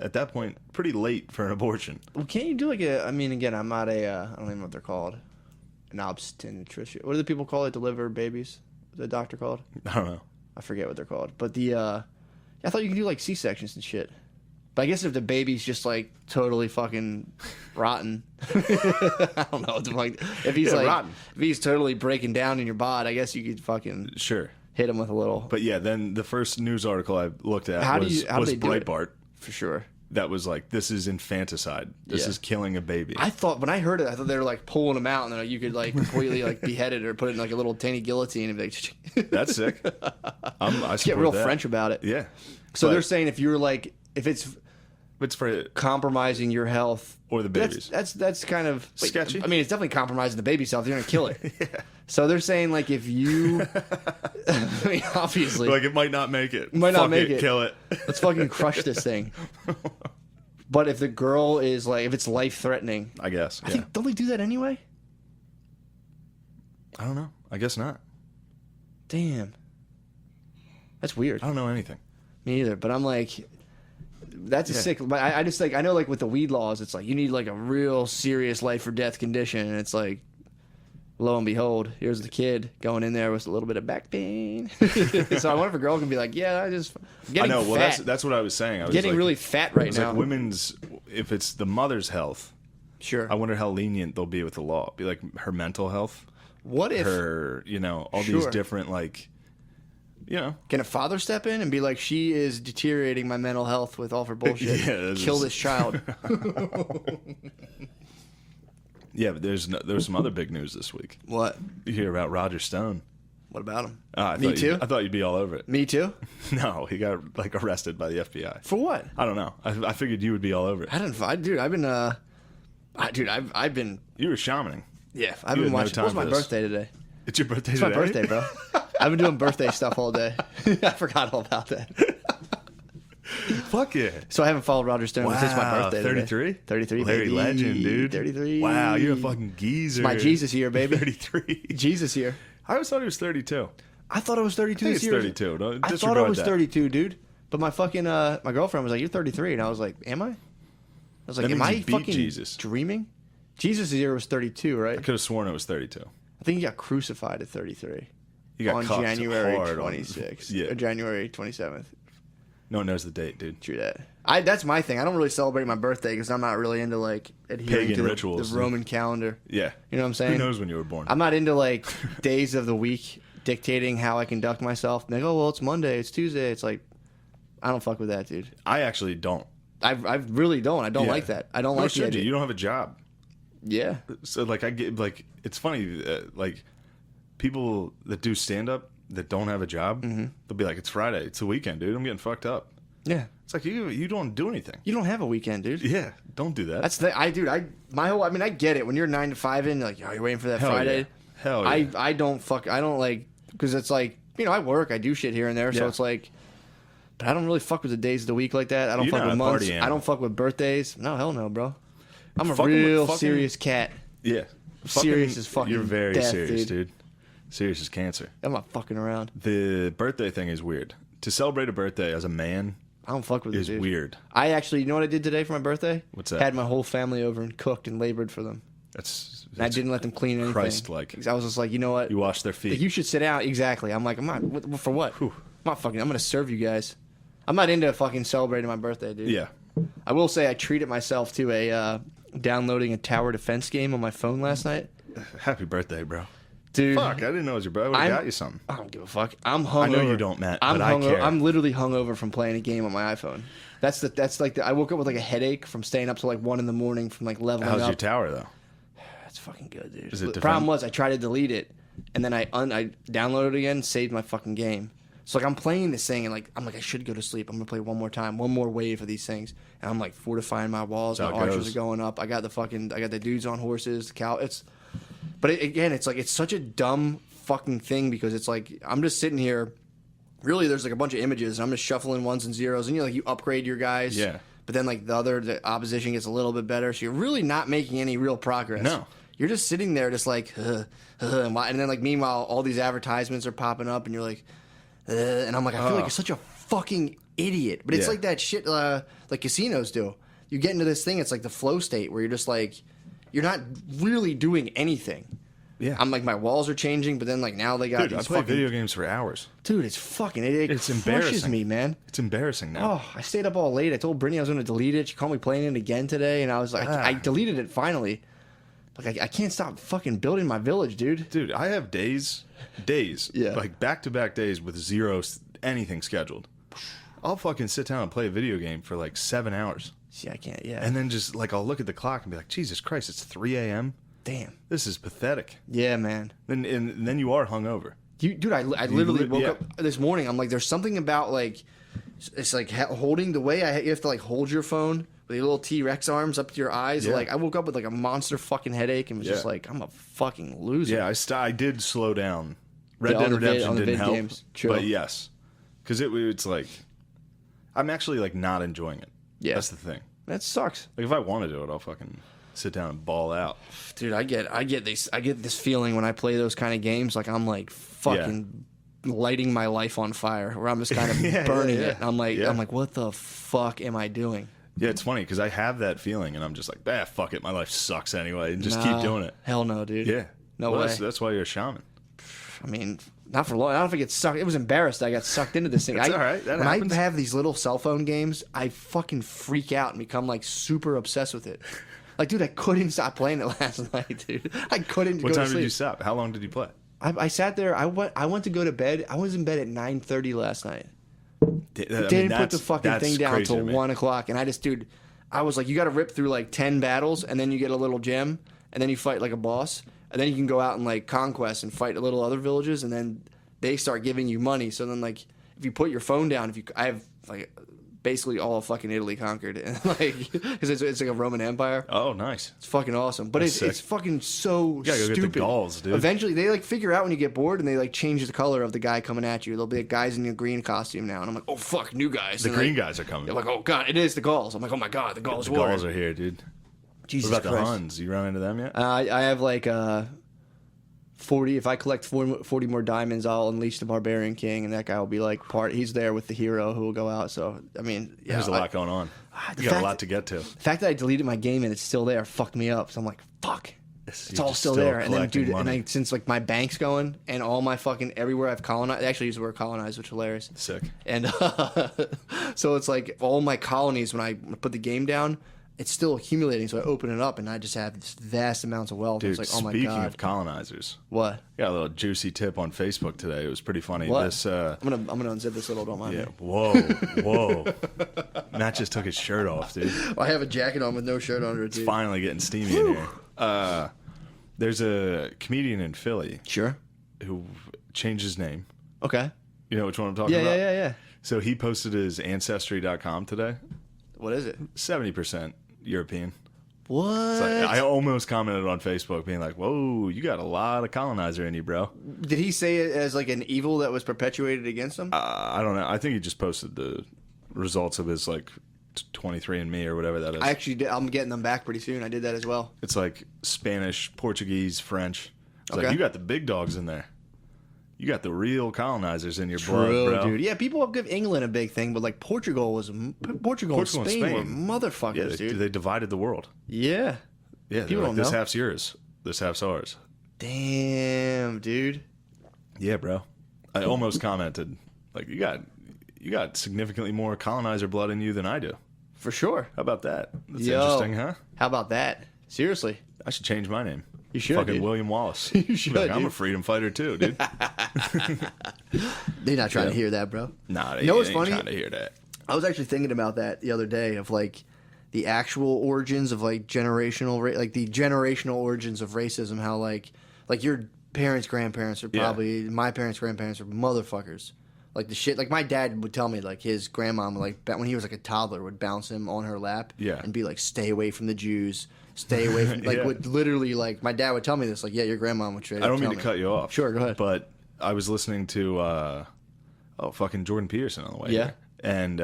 C: at that point, pretty late for an abortion.
B: Well, can't you do like I mean, again, I'm not I don't even know what they're called. An obstetrician. What do the people call it? Deliver babies? What's the doctor called?
C: I don't know.
B: I forget what they're called. But I thought you could do like C-sections and shit. But I guess if the baby's just like totally fucking rotten, I don't know. Like, if he's
C: rotten.
B: if he's totally breaking down in your bod, I guess you could fucking
C: Sure.
B: hit him with a little.
C: But yeah, then the first news article I looked at
B: How do
C: was
B: they do it?
C: Breitbart.
B: For sure.
C: That was like, this is infanticide. This
B: Yeah.
C: is killing a baby.
B: I thought when I heard it, I thought they were like pulling him out, and then you could like completely like behead it or put it in like a little tiny guillotine and be like,
C: That's sick. I
B: get
C: support
B: real
C: that.
B: French about it.
C: Yeah.
B: So
C: But
B: they're saying if you're like if it's
C: it's for
B: compromising your health
C: or the babies.
B: that's kind of
C: Sketchy.
B: I mean, it's definitely compromising the baby's health. You're gonna kill it. Yeah. So they're saying like if you, I mean, obviously,
C: Like it might not make it.
B: Might not
C: Fuck
B: make it.
C: Kill it.
B: let's fucking crush this thing. But if the girl is like, if it's life threatening,
C: I guess.
B: I think don't they do that anyway?
C: I don't know. I guess not.
B: Damn, that's weird.
C: I don't know anything.
B: Me either. But I'm like, that's a sick. But I just like I know like with the weed laws, it's like you need like a real serious life or death condition, and it's like, lo and behold, here's the kid going in there with a little bit of back pain. So I wonder if a girl can be like, yeah, I'm getting
C: I know. Well,
B: fat.
C: that's what I was saying. I was
B: getting
C: like,
B: really fat right
C: it's
B: now.
C: like women's. If it's the mother's health,
B: Sure.
C: I wonder how lenient they'll be with the law. Be like her mental health.
B: What if
C: Her, all these
B: Sure.
C: different like,
B: can a father step in and be like, she is deteriorating my mental health with all of her bullshit.
C: Yeah,
B: Kill this child.
C: Yeah, but there's some other big news this week.
B: What?
C: You hear about Roger Stone?
B: What about him?
C: Me too. I thought you'd be all over it.
B: Me too.
C: No, he got like arrested by the FBI.
B: For what?
C: I don't know. I figured you would be all over it.
B: I didn't. Dude, I've been. I've been.
C: You were shamaning.
B: Yeah, I've
C: You
B: been
C: had no
B: watching.
C: time
B: It was my
C: for this.
B: birthday today.
C: It's your birthday
B: It's
C: today?
B: my birthday, bro. I've been doing birthday stuff all day. I forgot all about that.
C: Fuck yeah.
B: So I haven't followed Roger Stone since it's my birthday.
C: 33?
B: 33,
C: Larry
B: baby.
C: Legend, dude.
B: 33.
C: Wow, you're a fucking geezer.
B: It's my Jesus year, baby.
C: 33.
B: Jesus year.
C: I always thought he was 32.
B: I thought it was 32
C: I think
B: this
C: it's
B: year.
C: 32. Don't
B: I thought
C: disregard
B: it was
C: that.
B: 32, dude. But my fucking my girlfriend was like, "You're 33," and I was like, "Am I?" I was like,
C: That
B: "Am
C: means
B: I
C: you beat
B: fucking
C: Jesus.
B: dreaming?" Jesus' year was 32, right?
C: I could have sworn it was 32.
B: I think he got crucified at 33
C: You got
B: on
C: cuffed
B: January
C: hard
B: 26th
C: Yeah.
B: or January 27th.
C: No one knows the date, dude.
B: True that. That's my thing. I don't really celebrate my birthday because I'm not really into like adhering
C: Pagan
B: to
C: rituals.
B: the Roman calendar.
C: Yeah.
B: You know what I'm saying?
C: Who knows when you were born?
B: I'm not into like days of the week dictating how I conduct myself. Like, oh well, it's Monday, it's Tuesday. It's like, I don't fuck with that, dude.
C: I actually don't.
B: I really don't. I don't
C: Yeah.
B: like that. I don't
C: Nor
B: like the
C: should
B: idea.
C: you. You don't have a job.
B: Yeah.
C: So like I get like it's funny like people that do stand up that don't have a job, they'll be like, it's Friday, it's the weekend, dude. I'm getting fucked up.
B: Yeah.
C: It's like you don't do anything.
B: You don't have a weekend, dude.
C: Yeah, don't do that.
B: That's the I mean I get it when you're 9 to 5 in like, oh, you're waiting for that
C: Hell
B: Friday.
C: yeah. Hell yeah.
B: I don't like because it's like, I work, I do shit here and there, so
C: Yeah.
B: it's like, but I don't really fuck with the days of the week like that. I don't
C: You're
B: fuck
C: not
B: with
C: a
B: months.
C: party
B: I
C: animal.
B: don't fuck with birthdays. No, hell no, bro. I'm a
C: Fucking
B: real
C: with fucking-
B: serious cat.
C: Yeah.
B: Serious as fucking
C: You're very
B: death,
C: serious,
B: dude.
C: dude. Serious as cancer.
B: I'm not fucking around.
C: The birthday thing is weird. To celebrate a birthday as a man
B: I don't fuck with it,
C: is
B: dude.
C: weird.
B: I actually, you know what I did today for my birthday?
C: What's that?
B: Had my whole family over and cooked and labored for them.
C: That's
B: And I didn't let them clean anything.
C: Christ-like.
B: 'Cause I was just like, you know what?
C: You wash their feet.
B: Like, you should sit out. Exactly. I'm like, I'm not. For what? I'm not fucking. I'm gonna serve you guys. I'm not into fucking celebrating my birthday, dude.
C: Yeah.
B: I will say I treated myself to a downloading a tower defense game on my phone last night.
C: Happy birthday, bro.
B: Dude.
C: Fuck, I didn't know it was your birthday. I got you something.
B: I don't give a fuck. I'm hungover.
C: I know you don't, Matt, but I care.
B: I'm literally hungover from playing a game on my iPhone. I woke up with like a headache from staying up till like 1 a.m. from like leveling up.
C: How's your tower though?
B: That's fucking good, dude.
C: Is it
B: the problem was I tried to delete it, and then I downloaded it again, saved my fucking game. So like I'm playing this thing, and like I'm like I should go to sleep. I'm gonna play one more time, one more wave of these things, and I'm like fortifying my walls. My archers are going up. I got the dudes on horses. The cow. But again, it's like it's such a dumb fucking thing because it's like I'm just sitting here. Really, there's like a bunch of images, and I'm just shuffling ones and zeros, and you upgrade your guys.
C: Yeah.
B: But then like the opposition gets a little bit better, so you're really not making any real progress.
C: No.
B: You're just sitting there, just like, and then like meanwhile, all these advertisements are popping up, and you're like, and I'm like, I feel like you're such a fucking idiot. But it's like that shit like casinos do. You get into this thing, it's like the flow state where you're just like, you're not really doing anything.
C: Yeah.
B: I'm like, my walls are changing, but then like now they got
C: Dude, I play video games for hours.
B: Dude, it's fucking, it
C: It's
B: crushes
C: embarrassing.
B: me, man.
C: It's embarrassing now.
B: Oh, I stayed up all late. I told Brittany I was going to delete it. She called me playing it again today, and I was like, I deleted it finally. Like, I can't stop fucking building my village, dude.
C: Dude, I have days, like back-to-back days with zero anything scheduled. I'll fucking sit down and play a video game for like 7 hours.
B: See, I can't, yeah.
C: And then just like I'll look at the clock and be like, Jesus Christ, it's 3 a.m.?
B: Damn.
C: This is pathetic.
B: Yeah, man.
C: And then you are hungover.
B: Dude, I literally woke up this morning. I'm like, there's something about like, it's like holding the way you have to like hold your phone with your little T-Rex arms up to your eyes.
C: Yeah.
B: Like, I woke up with like a monster fucking headache and was just like, I'm a fucking loser.
C: Yeah, I did slow down. Red Dead Redemption didn't help.
B: Games. True.
C: But yes. Because it's like, I'm actually like not enjoying it.
B: Yeah.
C: That's the thing.
B: That sucks.
C: Like if I want to do it, I'll fucking sit down and ball out.
B: Dude, I get this feeling when I play those kind of games. Like I'm like fucking lighting my life on fire, where I'm just kind of burning it. I'm like, what the fuck am I doing?
C: Yeah, it's funny because I have that feeling, and I'm just like, fuck it, my life sucks anyway, and just keep doing it.
B: Hell no, dude.
C: Yeah,
B: no way.
C: That's why you're a shaman.
B: I mean, not for long. I don't think it's sucked. It was embarrassed I got sucked into this thing.
C: It's all right. That happens.
B: I have these little cell phone games, I fucking freak out and become like super obsessed with it. Like, dude, I couldn't stop playing it last night, dude. I couldn't.
C: What
B: go
C: time
B: to sleep.
C: did you stop? How long did you play?
B: I sat there. I went to go to bed. I was in bed at 9:30 last night.
C: Didn't
B: put the fucking thing down until 1 o'clock, and I was like, you got to rip through like 10 battles, and then you get a little gem, and then you fight like a boss, and then you can go out and like conquest and fight little other villages, and then they start giving you money. So then like if you put your phone down, I have like basically all of fucking Italy conquered, and like because it's like a Roman Empire.
C: Oh, nice.
B: It's fucking awesome, but it's fucking so
C: You gotta go
B: stupid.
C: get the Gauls, dude.
B: Eventually, they like figure out when you get bored, and they like change the color of the guy coming at you. There'll be like, guys in a green costume now, and I'm like, oh fuck, new guys.
C: The
B: and
C: green
B: like,
C: guys are coming.
B: They're like, oh god, it is the Gauls. I'm like, oh my god, the Gauls.
C: The Gauls are here, dude.
B: Jesus
C: what about
B: Christ.
C: the Huns? You run into them yet?
B: I have like 40. If I collect 40 more diamonds, I'll unleash the Barbarian King, and that guy will be like he's there with the hero who will go out. So I mean, yeah,
C: There's a lot going on. You got a lot to get to.
B: The fact that I deleted my game and it's still there fucked me up. So I'm like, fuck. It's all still there. And then, dude, since like my bank's going and all my fucking everywhere I've colonized, I actually use the word colonized, which is hilarious.
C: Sick.
B: And so it's like all my colonies, when I put the game down, it's still accumulating. So I open it up and I just have this vast amounts of wealth.
C: Dude,
B: it's like, oh my god.
C: speaking of colonizers,
B: what?
C: Got a little juicy tip on Facebook today. It was pretty funny.
B: What?
C: This,
B: I'm gonna unzip this little. Don't mind me.
C: Whoa. Matt just took his shirt off, dude.
B: I have a jacket on with no shirt under it, dude.
C: It's finally getting steamy in here. There's a comedian in Philly.
B: Sure.
C: Who changed his name.
B: Okay.
C: You know which one I'm talking about?
B: Yeah.
C: So he posted his Ancestry.com today.
B: What is it?
C: 70% European.
B: What?
C: It's like, I almost commented on Facebook being like, whoa, you got a lot of colonizer in you, bro.
B: Did he say it as like an evil that was perpetuated against him?
C: I don't know. I think he just posted the results of his like 23andMe or whatever that is.
B: I actually did. I'm getting them back pretty soon. I did that as well.
C: It's like Spanish, Portuguese, French. It's
B: Okay.
C: like, you got the big dogs in there. You got the real colonizers in your blood, bro.
B: Dude. Yeah, people give England a big thing, but like Portugal and Spain were motherfuckers, dude.
C: They divided the world.
B: Yeah.
C: Yeah,
B: People
C: like,
B: don't
C: this
B: know.
C: half's yours. This half's ours.
B: Damn, dude.
C: Yeah, bro. I almost commented, like, you got significantly more colonizer blood in you than I do.
B: For sure.
C: How about that? That's
B: Yo.
C: interesting, huh?
B: How about that? Seriously.
C: I should change my name.
B: You should,
C: Fucking
B: dude.
C: William Wallace.
B: You should,
C: Like, I'm
B: dude.
C: a freedom fighter too, dude.
B: They're not trying to hear that, bro.
C: Nah, they
B: You know what's
C: ain't
B: funny?
C: trying to hear that.
B: I was actually thinking about that the other day of like the actual origins of like the generational origins of racism. How like your parents' grandparents are probably my parents' grandparents are motherfuckers. Like the shit. Like my dad would tell me like his grandma like when he was like a toddler would bounce him on her lap and be like, "Stay away from the Jews." Stay away from like would literally like my dad would tell me this like your grandma would straight up
C: I don't mean
B: tell
C: to
B: me.
C: cut you off.
B: Sure, go ahead.
C: But I was listening to fucking Jordan Peterson on the way.
B: Yeah.
C: Here. And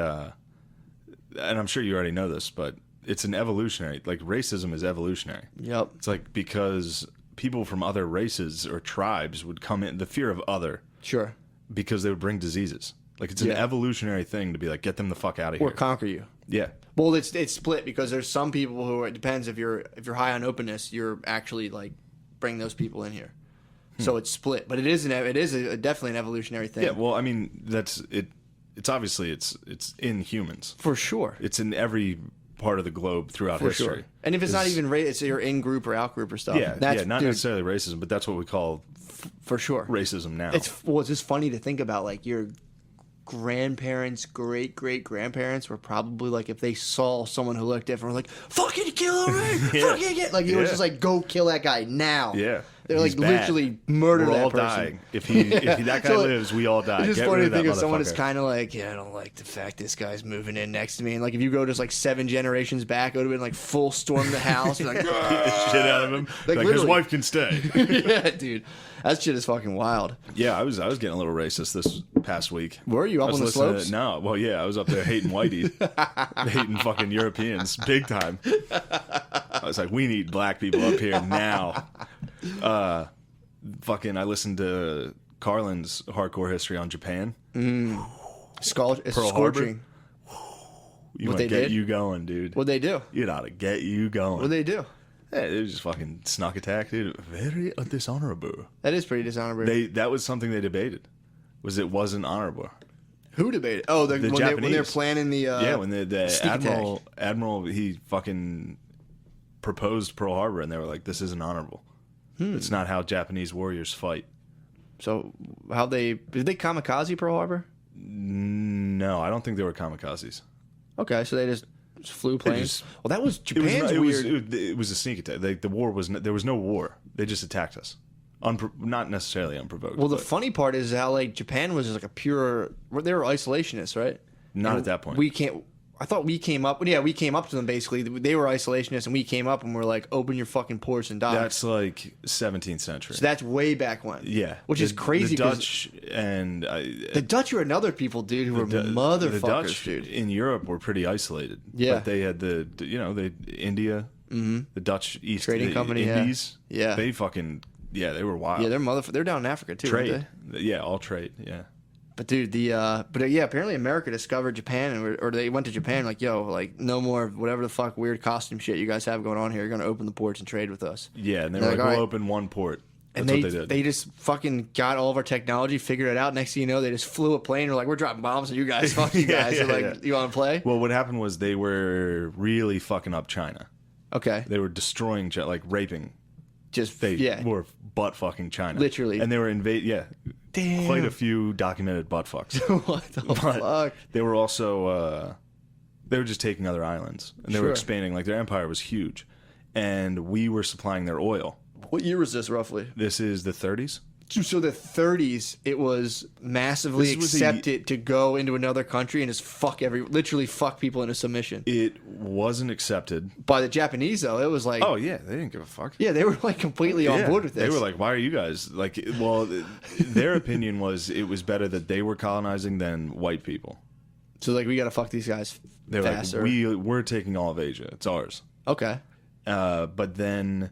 C: I'm sure you already know this, but it's an evolutionary, like racism is evolutionary.
B: Yep.
C: It's like because people from other races or tribes would come in, the fear of other,
B: Sure.
C: because they would bring diseases. Like it's an evolutionary thing to be like, get them the fuck out of here.
B: Or conquer you.
C: Yeah.
B: Well, it's split because there's some people who it depends if you're high on openness, you're actually like bring those people in here. So it's split, but it is definitely an evolutionary thing.
C: Yeah. Well, I mean, that's it. It's obviously it's in humans.
B: For sure.
C: It's in every part of the globe throughout
B: For
C: history.
B: sure. And if it's not even it's your in group or out group or stuff.
C: Yeah, not necessarily racism, but that's what we call
B: for sure
C: racism now.
B: It's just funny to think about like your grandparents, great grandparents were probably like if they saw someone who looked different, were like, "Fucking kill him, fucking get!" Like it was just like, "Go kill that guy now."
C: Yeah.
B: They're like
C: He's bad.
B: literally murder
C: We're
B: that
C: all
B: person.
C: dying. If that guy
B: So,
C: lives, we all die.
B: It's just
C: Get
B: funny
C: rid
B: to
C: of that
B: think of someone that's
C: motherfucker.
B: kind of like, I don't like the fact this guy's moving in next to me. And like, if you go just like 7 generations back, it would have been like full storm the house. Like,
C: Beat the shit out of him. Like his
B: literally.
C: wife can stay.
B: Yeah, dude, that shit is fucking wild.
C: Yeah, I was getting a little racist this past week.
B: Were you up
C: I was
B: on the
C: listening
B: slopes?
C: No, well, yeah, I was up there hating whitey, hating fucking Europeans, big time. I was like, we need black people up here now. I listened to Carlin's hardcore history on Japan.
B: It's
C: Pearl
B: scorching.
C: You
B: What
C: want
B: they
C: to get
B: did?
C: you going, dude.
B: What'd they do?
C: You ought to get you going.
B: What'd they do?
C: Yeah, they just fucking snuck attack, dude. Very dishonorable.
B: That is pretty dishonorable.
C: That was something they debated. It wasn't honorable.
B: Who debated? Oh, when
C: Japanese.
B: they're planning the
C: When the
B: sneak
C: admiral he fucking proposed Pearl Harbor, and they were like, "This isn't honorable. It's not how Japanese warriors fight."
B: So did they kamikaze Pearl Harbor?
C: No, I don't think they were kamikazes.
B: Okay, so they just flew planes. Well, that was
C: It was,
B: Japan's weird.
C: it was a sneak attack. Like, the war was there was no war. They just attacked us, not necessarily unprovoked.
B: Well, the
C: but
B: funny part is how like Japan was just like a pure. They were isolationists, right?
C: not
B: And
C: at that point.
B: We can't. I thought we came up. Yeah, we came up to them basically. They were isolationists, and we came up and we're like, "Open your fucking ports and die."
C: That's like 17th century.
B: So that's way back when.
C: Yeah,
B: which is crazy.
C: The
B: 'cause
C: Dutch and
B: the Dutch are another people, dude, who were motherfuckers,
C: the Dutch
B: dude.
C: in Europe were pretty isolated.
B: Yeah.
C: But they had India, the Dutch East
B: Trading company, yeah.
C: Indies.
B: Yeah.
C: They fucking they were wild.
B: Yeah, they're down in Africa too.
C: trade.
B: Aren't they?
C: Yeah, all trade. Yeah.
B: But dude, apparently America discovered Japan, or they went to Japan like, yo, like no more whatever the fuck weird costume shit you guys have going on here. You're gonna open the ports and trade with us.
C: Yeah, and they
B: They're
C: were like,
B: like,
C: we'll
B: "All right."
C: open one port. That's
B: And
C: what they did.
B: they just fucking got all of our technology, figured it out. Next thing you know, they just flew a plane. We're like, we're dropping bombs on you guys. Fuck you guys.
C: Yeah,
B: They're like, you want to play?
C: Well, what happened was they were really fucking up China.
B: Okay.
C: They were destroying, like raping.
B: Just
C: They were butt fucking China.
B: Literally.
C: And they were invade.
B: Damn.
C: Quite a few documented butt fucks.
B: What the
C: But
B: fuck?
C: they were also they were just taking other islands, and they were
B: Sure.
C: expanding. Like, their empire was huge, and we were supplying their oil.
B: What year was this roughly?
C: This is the 30s.
B: So the 30s, it was massively
C: This was
B: accepted to go into another country and just literally fuck people into submission.
C: It wasn't accepted.
B: By the Japanese, though, it was like,
C: Oh yeah, they didn't give a fuck.
B: yeah, they were like completely on
C: Yeah.
B: board with this.
C: They were like, "Why are you guys like?" Well, their opinion was it was better that they were colonizing than white people.
B: so like, we gotta fuck these guys
C: They were
B: faster.
C: like, "We're taking all of Asia. It's ours."
B: Okay.
C: But then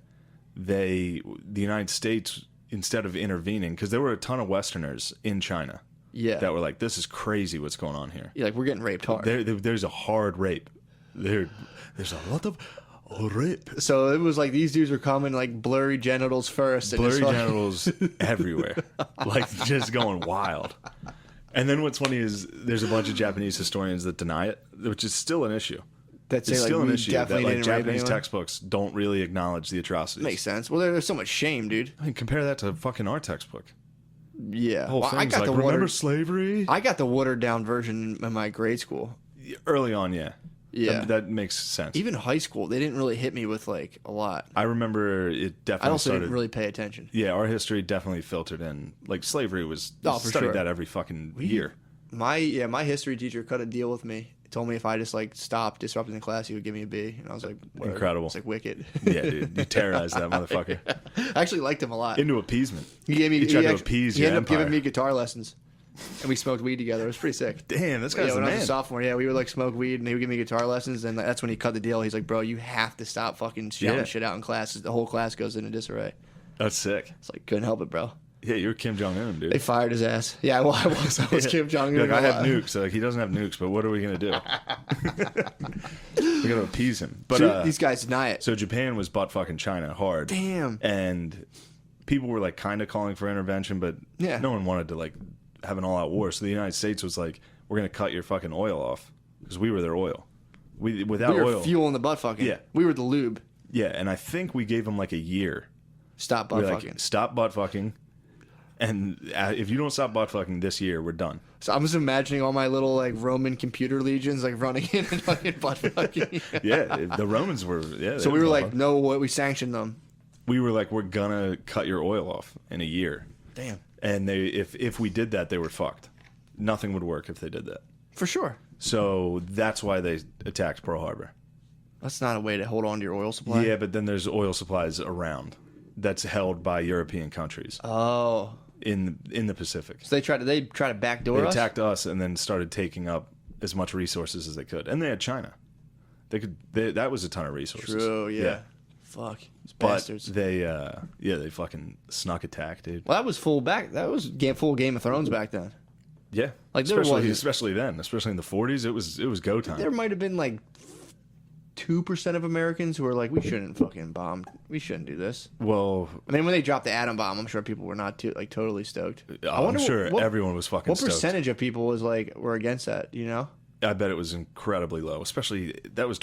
C: the United States, instead of intervening, because there were a ton of Westerners in China
B: Yeah.
C: that were like, "This is crazy. What's going on here?"
B: You're like, we're getting raped hard.
C: There's a hard rape. There's a lot of rape.
B: So it was like these dudes were coming like blurry genitals first. And
C: Blurry
B: just
C: genitals everywhere, like just going wild. And then what's funny is there's a bunch of Japanese historians that deny it, which is still an issue.
B: That's
C: It's still an issue that
B: definitely
C: like
B: didn't rape
C: Japanese
B: anyone.
C: textbooks don't really acknowledge the atrocities.
B: Makes sense. Well, there's so much shame, dude.
C: I mean, compare that to fucking our textbook.
B: Yeah.
C: The whole
B: Well,
C: thing's like, remember slavery?
B: I got the watered down version in my grade school.
C: Early on, yeah.
B: Yeah.
C: That makes sense.
B: Even high school, they didn't really hit me with like a lot.
C: I remember it definitely
B: I also
C: started.
B: didn't really pay attention.
C: Yeah, our history definitely filtered in. Like slavery was
B: Oh, for
C: studied
B: sure.
C: that every fucking year.
B: My history teacher cut a deal with me. He told me if I just like stopped disrupting the class, he would give me a B. And I was like, word.
C: Incredible.
B: It's like wicked.
C: Yeah, dude, you terrorized that motherfucker
B: I actually liked him a lot.
C: into appeasement.
B: He gave me.
C: He tried to
B: actually-
C: appease
B: He
C: your
B: ended up
C: empire.
B: giving me guitar lessons, and we smoked weed together. It was pretty sick.
C: Damn, this guy's
B: Yeah,
C: the
B: when I was
C: man.
B: a sophomore, we would like smoke weed, and he would give me guitar lessons, and that's when he cut the deal. He's like, "Bro, you have to stop fucking shouting
C: Yeah.
B: shit out in class. The whole class goes into disarray."
C: That's sick.
B: It's like, couldn't help it, bro.
C: Yeah, you're Kim Jong Un, dude.
B: They fired his ass. Yeah, well, I was Kim Jong
C: You're
B: Un.
C: like, I have nukes. Like, he doesn't have nukes, but what are we gonna do? We gotta appease him. But
B: So these guys deny it.
C: so Japan was butt fucking China hard.
B: Damn.
C: And people were like kind of calling for intervention, but
B: Yeah.
C: no one wanted to like have an all-out war. So the United States was like, "We're gonna cut your fucking oil off," because we were their oil. Without
B: We were
C: oil,
B: fuel in the butt fucking.
C: Yeah.
B: We were the lube.
C: yeah. And I think we gave them like a year.
B: Stop
C: We
B: butt
C: were
B: fucking.
C: like, "Stop butt fucking," and if you don't stop butt fucking this year, we're done.
B: So I'm just imagining all my little like Roman computer legions like running in and fucking butt fucking.
C: Yeah, the Romans were. Yeah.
B: So
C: they
B: we were
C: butt
B: like,
C: fucking.
B: no, what? We sanctioned them.
C: We were like, we're gonna cut your oil off in a year.
B: Damn.
C: And if we did that, they were fucked. Nothing would work if they did that.
B: For sure.
C: So that's why they attacked Pearl Harbor.
B: That's not a way to hold on to your oil supply.
C: Yeah, but then there's oil supplies around that's held by European countries
B: Oh.
C: in the Pacific.
B: So they try to backdoor
C: They
B: us.
C: attacked us and then started taking up as much resources as they could. And they had China. That was a ton of resources.
B: True. Yeah. Fuck. These
C: But
B: bastards.
C: they fucking snuck attack, dude.
B: Well, that was full full Game of Thrones back then.
C: Yeah,
B: Like, there
C: especially then, especially in the 40s, it was go time.
B: There might have been like 2% of Americans who were like, we shouldn't fucking bomb. We shouldn't do this.
C: Well,
B: I mean, when they dropped the atom bomb, I'm sure people were not totally stoked. I
C: I'm
B: wonder
C: sure
B: what
C: everyone was fucking
B: what
C: stoked.
B: percentage of people were against that. You know.
C: I bet it was incredibly low, especially that was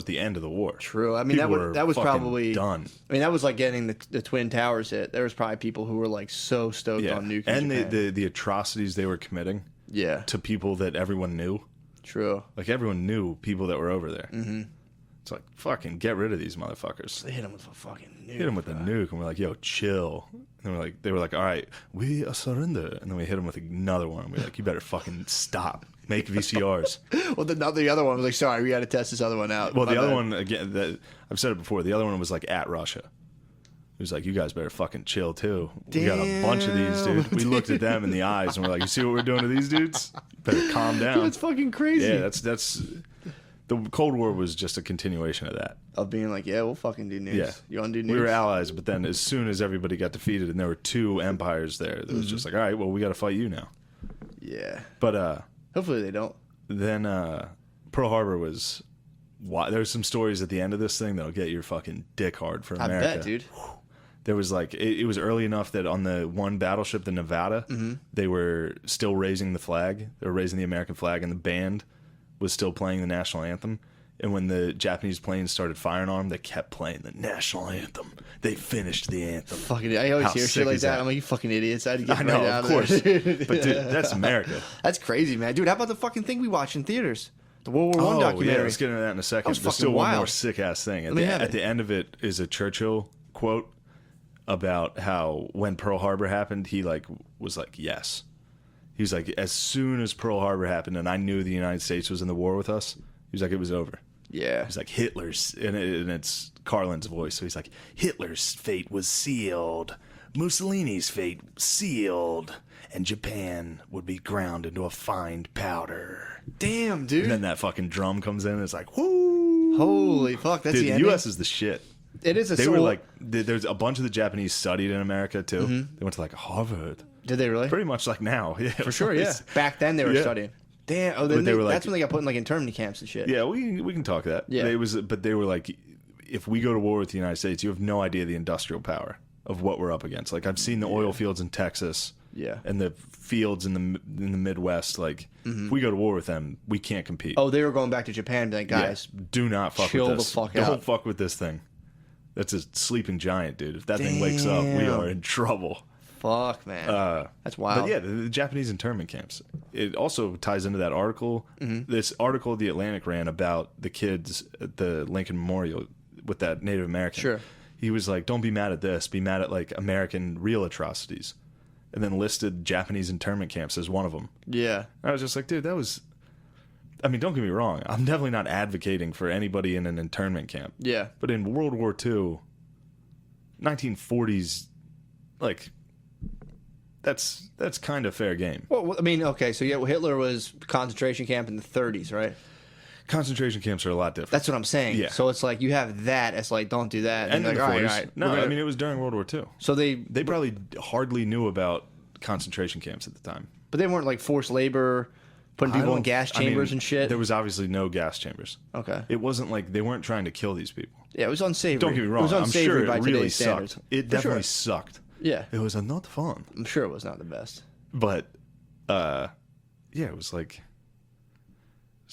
C: the end of the war.
B: True. I mean,
C: People
B: that was
C: were fucking
B: probably
C: done.
B: I mean, that was like getting the Twin Towers hit. There was probably people who were like so stoked
C: Yeah,
B: on nuking
C: and
B: Japan.
C: the atrocities they were committing
B: Yeah.
C: to people that everyone knew.
B: True.
C: Like everyone knew people that were over there. Mm-hmm. It's like fucking get rid of these motherfuckers.
B: They hit him with a fucking nuke.
C: Hit them with a nuke, and we're like, "Yo, chill." And they were like, "All right, we surrender." And then we hit them with another one. And we're like, "You better fucking stop. Make VCRs."
B: Well, the other one was like, sorry, we got to test this other one out.
C: Well,
B: My
C: the other
B: bad.
C: one again. I've said it before. The other one was like at Russia. It was like, "You guys better fucking chill too. We got a bunch of these, dude." We looked at them in the eyes and we're like, "You see what we're doing to these dudes? Better calm down."
B: Dude, that's fucking crazy.
C: Yeah, that's the Cold War was just a continuation of that.
B: Of being like, yeah, we'll fucking do nukes.
C: Yeah,
B: You want to do nukes?
C: we were allies, but then as soon as everybody got defeated and there were two empires there, it was just like, all right, well, we got to fight you now.
B: Yeah.
C: But
B: Hopefully they don't.
C: then Pearl Harbor was. There's some stories at the end of this thing that'll get your fucking dick hard for America.
B: I bet, dude.
C: There was like it was early enough that on the one battleship, the Nevada, they were still raising the flag. They were raising the American flag, and the band was still playing the national anthem. And when the Japanese planes started firing on them, they kept playing the national anthem. They finished the anthem.
B: Fucking, I always
C: How
B: hear
C: sick
B: shit like
C: is
B: that.
C: that?
B: I'm like, you fucking idiots. I had to get
C: I know,
B: right out
C: of course.
B: there.
C: But dude, that's America.
B: That's crazy, man. Dude, how about the fucking thing we watched in theaters? The World War I
C: Oh,
B: documentary.
C: yeah, let's get into that in a second.
B: was
C: There's
B: fucking
C: still one
B: wild.
C: more sick ass thing.
B: Let me have
C: At
B: it.
C: the end of it is a Churchill quote about how when Pearl Harbor happened, he was like, yes. He was like, as soon as Pearl Harbor happened and I knew the United States was in the war with us, he was like, it was over.
B: Yeah.
C: He's like, Hitler's, and it's Carlin's voice. So he's like, Hitler's fate was sealed. Mussolini's fate sealed. And Japan would be ground into a fine powder.
B: Damn, dude.
C: And then that fucking drum comes in and it's like, whoo.
B: Holy fuck. That's
C: Dude,
B: the
C: the
B: ending?
C: U.S. is the shit.
B: It is a
C: They
B: soul.
C: were like, there's a bunch of the Japanese studied in America too.
B: Mm-hmm.
C: They went to like Harvard.
B: Did they really?
C: Pretty much like now. Yeah,
B: For sure, yeah. Back then they were
C: Yeah.
B: studying. Damn. Oh, then
C: But they were
B: that's
C: like-
B: when they got put in like internment camps and shit.
C: Yeah, we can talk that.
B: Yeah.
C: But they were like, if we go to war with the United States, you have no idea the industrial power of what we're up against. Like I've seen the oil fields in Texas
B: Yeah.
C: And the fields in the Midwest, like, if we go to war with them, we can't compete.
B: Oh, they were going back to Japan and be like, guys,
C: do not fuck
B: chill
C: with this.
B: the fuck
C: Don't
B: out.
C: fuck with this thing. That's a sleeping giant, dude. If that thing wakes up, we are in trouble.
B: Fuck, man. That's wild.
C: But yeah, the Japanese internment camps. It also ties into that article. This article The Atlantic ran about the kids at the Lincoln Memorial with that Native American.
B: Sure.
C: He was like, don't be mad at this. Be mad at, like, American real atrocities. And then listed Japanese internment camps as one of them.
B: Yeah.
C: I was just like, dude, that was... I mean, don't get me wrong. I'm definitely not advocating for anybody in an internment camp.
B: Yeah.
C: But in World War II, 1940s, like... That's kind of fair game.
B: Well, I mean, okay, so yeah, Hitler was concentration camp in the 30s, right?
C: Concentration camps are a lot different.
B: That's what I'm saying.
C: Yeah.
B: So it's like you have that as like, don't do that.
C: And
B: like,
C: in the
B: all
C: 40s.
B: right, all right.
C: No, I mean, it was during World War II.
B: So they
C: probably hardly knew about concentration camps at the time.
B: But they weren't like forced labor, putting people in gas chambers and shit.
C: There was obviously no gas chambers.
B: Okay.
C: It wasn't like they weren't trying to kill these people.
B: Yeah, it was unsavory.
C: Don't get me wrong.
B: It was
C: I'm
B: unsavory
C: sure
B: by
C: it really
B: today's standards.
C: sucked. It definitely sucked.
B: Yeah.
C: It was not fun.
B: I'm sure it was not the best.
C: But, yeah, it was like...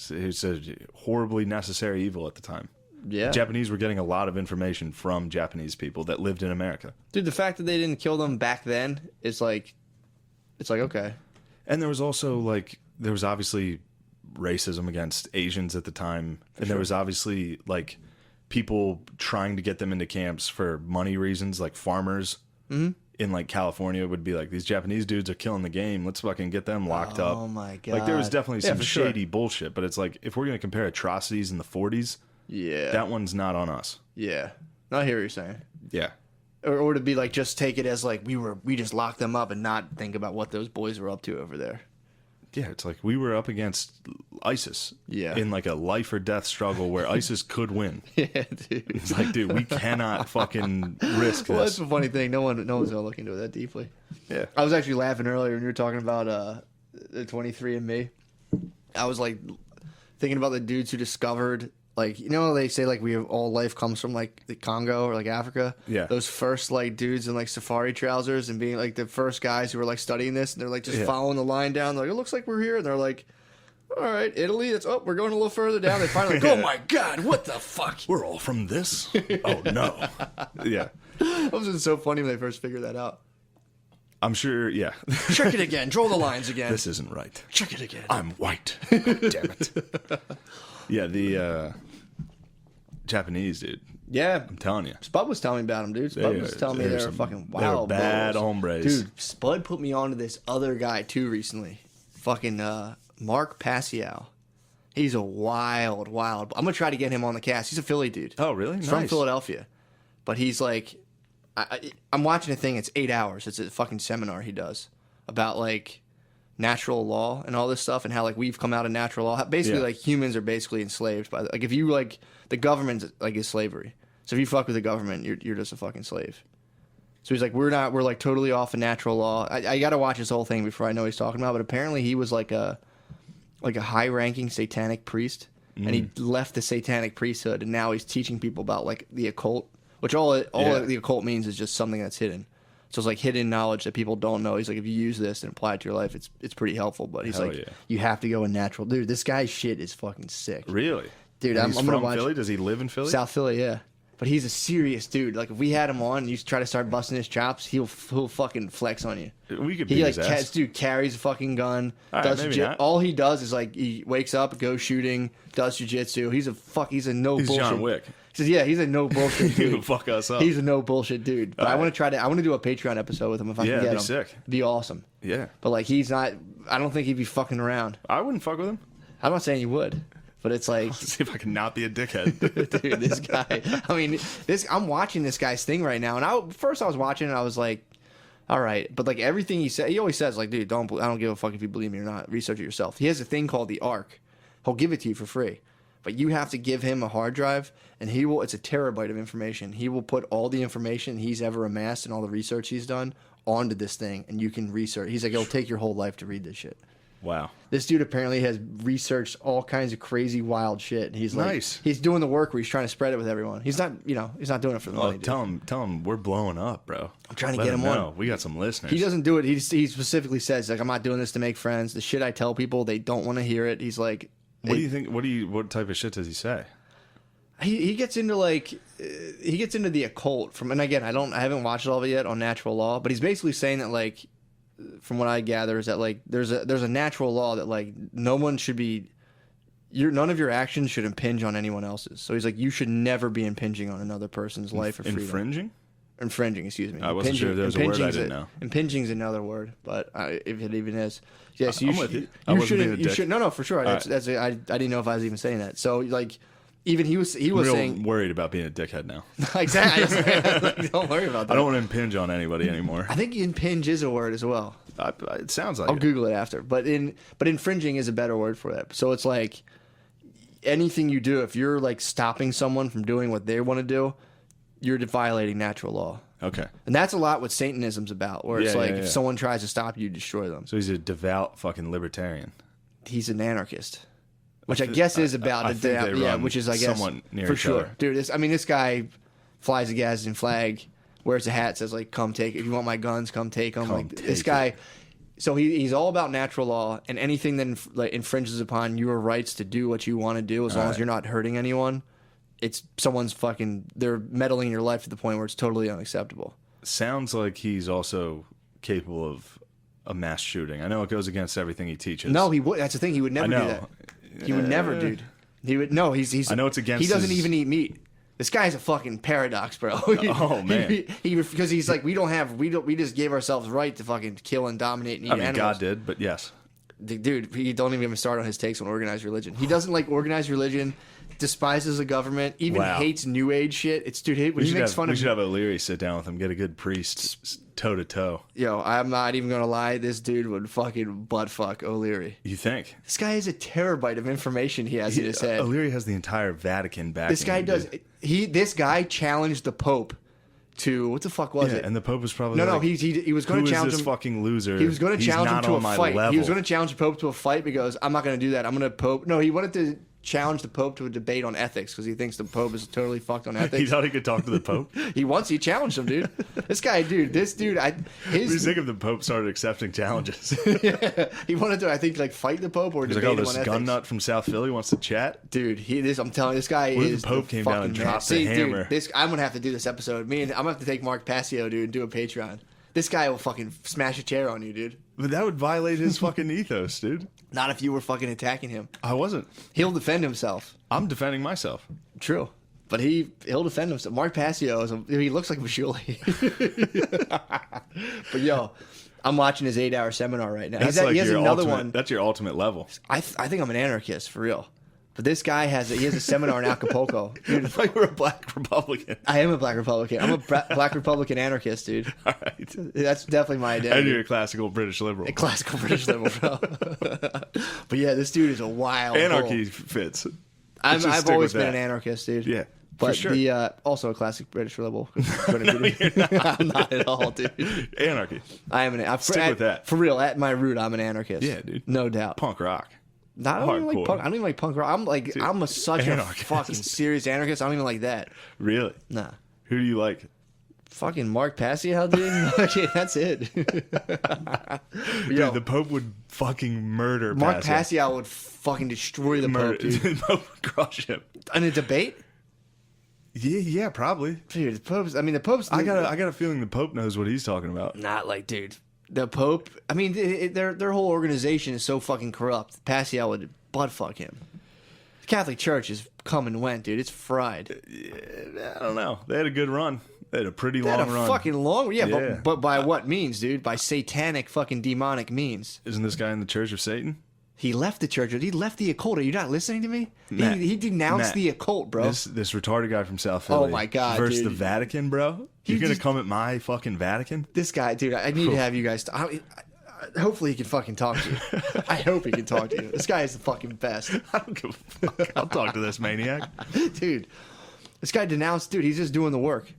C: It's a horribly necessary evil at the time.
B: Yeah.
C: The Japanese were getting a lot of information from Japanese people that lived in America.
B: Dude, the fact that they didn't kill them back then is like... It's like, okay.
C: And there was also, like... There was obviously racism against Asians at the time. And there was obviously, like, people trying to get them into camps for money reasons, like farmers in, like, California would be like, these Japanese dudes are killing the game. Let's fucking get them locked up.
B: Oh, my God.
C: Like, there was definitely some
B: for
C: shady bullshit. But it's like, if we're going to compare atrocities in the 40s,
B: Yeah.
C: that one's not on us.
B: Yeah. No, I hear what you're saying.
C: Yeah.
B: Or to be like, just take it as like, we just locked them up and not think about what those boys were up to over there.
C: Yeah, it's like we were up against ISIS
B: Yeah.
C: in like a life or death struggle where ISIS could win.
B: Yeah, dude.
C: It's like, dude, we cannot fucking risk
B: Well, that's
C: this.
B: the funny thing. No one's gonna look into it that deeply.
C: Yeah.
B: I was actually laughing earlier when you were talking about the 23andMe. I was like thinking about the dudes who discovered, like, you know, they say like all life comes from like the Congo or like Africa.
C: Yeah.
B: Those first like dudes in like safari trousers and being like the first guys who were like studying this, and they're like just following the line down. They're like, it looks like we're here, and they're like, all right, Italy. That's we're going a little further down. They finally like, oh my God, what the fuck?
C: We're all from this? Oh, no. Yeah.
B: It was just so funny when they first figured that out.
C: I'm sure, yeah.
B: Check it again. Draw the lines again.
C: This isn't right.
B: Check it again.
C: I'm white. God damn it. Yeah, the Japanese, dude.
B: Yeah.
C: I'm telling you.
B: Spud was telling me about them, dude. Spud was telling me they were fucking wild.
C: They were bad
B: balls.
C: hombres.
B: Dude, Spud put me on to this other guy, too, recently. Fucking Mark Pasiao. He's a wild. I'm going to try to get him on the cast. He's a Philly dude.
C: Oh, really?
B: He's
C: Nice.
B: from Philadelphia. But he's like... I'm watching a thing. It's 8 hours. It's a fucking seminar he does about, like, natural law and all this stuff and how, like, we've come out of natural law. Basically,
C: Yeah.
B: like, humans are basically enslaved by... Like, if you, like... The government, like, is slavery. So if you fuck with the government, you're just a fucking slave. So he's like, we're like totally off of natural law. I got to watch this whole thing before I know what he's talking about. But apparently he was like a high-ranking satanic priest, and he left the satanic priesthood, and now he's teaching people about like the occult, which all the occult means is just something that's hidden. So it's like hidden knowledge that people don't know. He's like, if you use this and apply it to your life, it's pretty helpful. But he's like, you have to go in natural. Dude, this guy's shit is fucking sick.
C: Really?
B: Dude,
C: And
B: I'm
C: he's
B: gonna
C: from
B: watch
C: Philly? Does he live in Philly?
B: South Philly, yeah. But he's a serious dude. Like, if we had him on and you try to start busting his chops, he'll fucking flex on you.
C: We could
B: He
C: beat
B: like
C: his ass.
B: dude carries a fucking gun.
C: All right,
B: does
C: maybe
B: jiu-
C: not.
B: all he does is like he wakes up, goes shooting, does jujitsu. He's a no
C: He's
B: bullshit.
C: John Wick.
B: He says, yeah, he's a no bullshit
C: He
B: dude.
C: would fuck us up.
B: He's a no bullshit dude. But
C: All
B: I want
C: right.
B: to try to. I want to do a Patreon episode with him if I
C: Yeah,
B: can get
C: it'd
B: him.
C: be sick.
B: Be awesome.
C: Yeah.
B: But like he's not. I don't think he'd be fucking around.
C: I wouldn't fuck with him.
B: I'm not saying he would, but it's like.
C: See if I can not be a dickhead.
B: Dude, this guy. I mean, I'm watching this guy's thing right now, and I was watching it, I was like, all right, but like everything he said, he always says like, dude, I don't give a fuck if you believe me or not. Research it yourself. He has a thing called the Arc. He'll give it to you for free, but you have to give him a hard drive, and he will. It's a terabyte of information. He will put all the information he's ever amassed and all the research he's done onto this thing, and you can research. He's like, it'll take your whole life to read this shit.
C: Wow.
B: This dude apparently has researched all kinds of crazy, wild shit. And he's like,
C: Nice.
B: He's doing the work where he's trying to spread it with everyone. He's not, he's not doing it for the money. Dude.
C: Tell him we're blowing up, bro.
B: I'm trying to get him on.
C: We got some listeners.
B: He doesn't do it. He specifically says, like, I'm not doing this to make friends. The shit I tell people, they don't want to hear it. He's like,
C: what do you think? What type of shit does he say?
B: He gets into the occult and again, I haven't watched all of it yet on natural law, but he's basically saying that, like, from what I gather, is that, like, there's a natural law that, like, no one should be, none of your actions should impinge on anyone else's. So he's like, you should never be impinging on another person's life or freedom. Infringing, excuse me.
C: I wasn't sure if there was a word I didn't know.
B: Impinging is another word, but if it even is, yes,
C: I'm with you. I wasn't being a dick.
B: You should. No, for sure. I didn't know if I was even saying that. So, like, even he was
C: real
B: saying,
C: worried about being a dickhead now.
B: Exactly. Don't worry about that.
C: I don't want to impinge on anybody anymore.
B: I think impinge is a word as well.
C: It sounds like
B: I'll Google it after. But infringing is a better word for that. So it's like anything you do, if you're, like, stopping someone from doing what they want to do, you're violating natural law.
C: Okay.
B: And that's a lot what Satanism's about, where it's if someone tries to stop you, destroy them.
C: So he's a devout fucking libertarian.
B: He's an anarchist. Which I guess is about which is, I guess,
C: somewhat near
B: for
C: each
B: sure,
C: other.
B: dude. This guy flies a Gadsden flag, wears a hat, says, like, "Come take it. If you want my guns, come take them." Like, this guy, so he's all about natural law and anything that infringes upon your rights to do what you want to do, as long as you're not hurting anyone. It's someone's they're meddling in your life to the point where it's totally unacceptable.
C: Sounds like he's also capable of a mass shooting. I know it goes against everything he teaches.
B: No, he would. That's the thing. He would never do that. He would never, dude. He would no. He's.
C: I know it's against.
B: He doesn't even eat meat. This guy's a fucking paradox, bro.
C: Oh man.
B: Because he's like, we just gave ourselves right to fucking kill and dominate and eat animals.
C: God did, but yes.
B: Dude, he don't even start on his takes on organized religion. He doesn't like organized religion. Despises the government, even hates New Age shit. It's dude. When he makes fun of,
C: we should have O'Leary sit down with him, get a good priest toe to toe.
B: Yo, I'm not even gonna lie. This dude would fucking butt fuck O'Leary.
C: You think?
B: This guy has a terabyte of information he has in his head.
C: O'Leary has the entire Vatican back.
B: This guy does. This guy challenged the Pope to what the fuck was it?
C: And the Pope was probably
B: no. He was going to challenge
C: this
B: him.
C: Fucking loser.
B: He was going to challenge him to a fight.
C: Level.
B: He was going to challenge the Pope to a fight because I'm not going to do that. I'm going to Pope. No, he wanted to challenge the Pope to a debate on ethics because he thinks the Pope is totally fucked on ethics.
C: He thought he could talk to the Pope.
B: He challenged him, dude. This dude.
C: You think if the Pope started accepting challenges?
B: Yeah, he wanted to, I think, like, fight the Pope or debate him on ethics.
C: This gun nut from South Philly wants to chat,
B: dude. I'm telling you, this guy
C: what
B: is.
C: If the Pope came down and dropped the hammer.
B: Dude, I'm gonna have to do this episode. I'm gonna have to take Mark Passio, dude, and do a Patreon. This guy will fucking smash a chair on you, dude.
C: But that would violate his fucking ethos, dude.
B: Not if you were fucking attacking him.
C: I wasn't.
B: He'll defend himself.
C: I'm defending myself.
B: True. But he'll defend himself. Mark Passio he looks like Mashuli. But yo, I'm watching his 8-hour seminar right now. He has another one.
C: That's your ultimate level.
B: I think I'm an anarchist for real. But this guy has a seminar in Acapulco.
C: Dude, I thought you were a black Republican.
B: I am a black Republican. I'm a black Republican anarchist, dude.
C: All right.
B: That's definitely my identity.
C: And you're a classical British liberal.
B: A classical British liberal, bro. But yeah, this dude is a wild
C: anarchy
B: bull.
C: Fits.
B: I've always been an anarchist, dude.
C: Yeah.
B: But
C: for sure.
B: Also a classic British liberal.
C: I'm
B: not at all, dude.
C: Anarchy.
B: I am
C: Stick with that.
B: For real, at my root, I'm an anarchist.
C: Yeah, dude.
B: No doubt.
C: Punk rock.
B: I don't even like punk rock. I'm such
C: anarchist.
B: a fucking serious anarchist. I don't even like that.
C: Really?
B: Nah.
C: Who do you like?
B: Fucking Mark Passio, dude. Okay, that's it.
C: Dude, the Pope would fucking murder
B: Mark Passio would fucking destroy the Pope, dude.
C: The Pope would crush him.
B: In a debate?
C: Yeah, probably.
B: Dude, the Pope's...
C: I got a feeling the Pope knows what he's talking about.
B: Not like, dude. The Pope... I mean, their whole organization is so fucking corrupt. Passio would buttfuck him. The Catholic Church is come and went, dude. It's fried.
C: I don't know. They had a good run. They had a pretty long run.
B: Fucking long... Yeah. But by what means, dude? By satanic fucking demonic means.
C: Isn't this guy in the Church of Satan?
B: He left the church. He left the occult. Are you not listening to me? He denounced the occult, bro.
C: This retarded guy from South Philly.
B: Oh my god,
C: versus
B: dude.
C: the Vatican, bro. You're gonna come at my fucking Vatican?
B: This guy, dude. I need to have you guys. Hopefully, he can fucking talk to you. I hope he can talk to you. This guy is the fucking best.
C: I don't give a fuck. I'll talk to this maniac,
B: dude. This guy denounced, dude. He's just doing the work.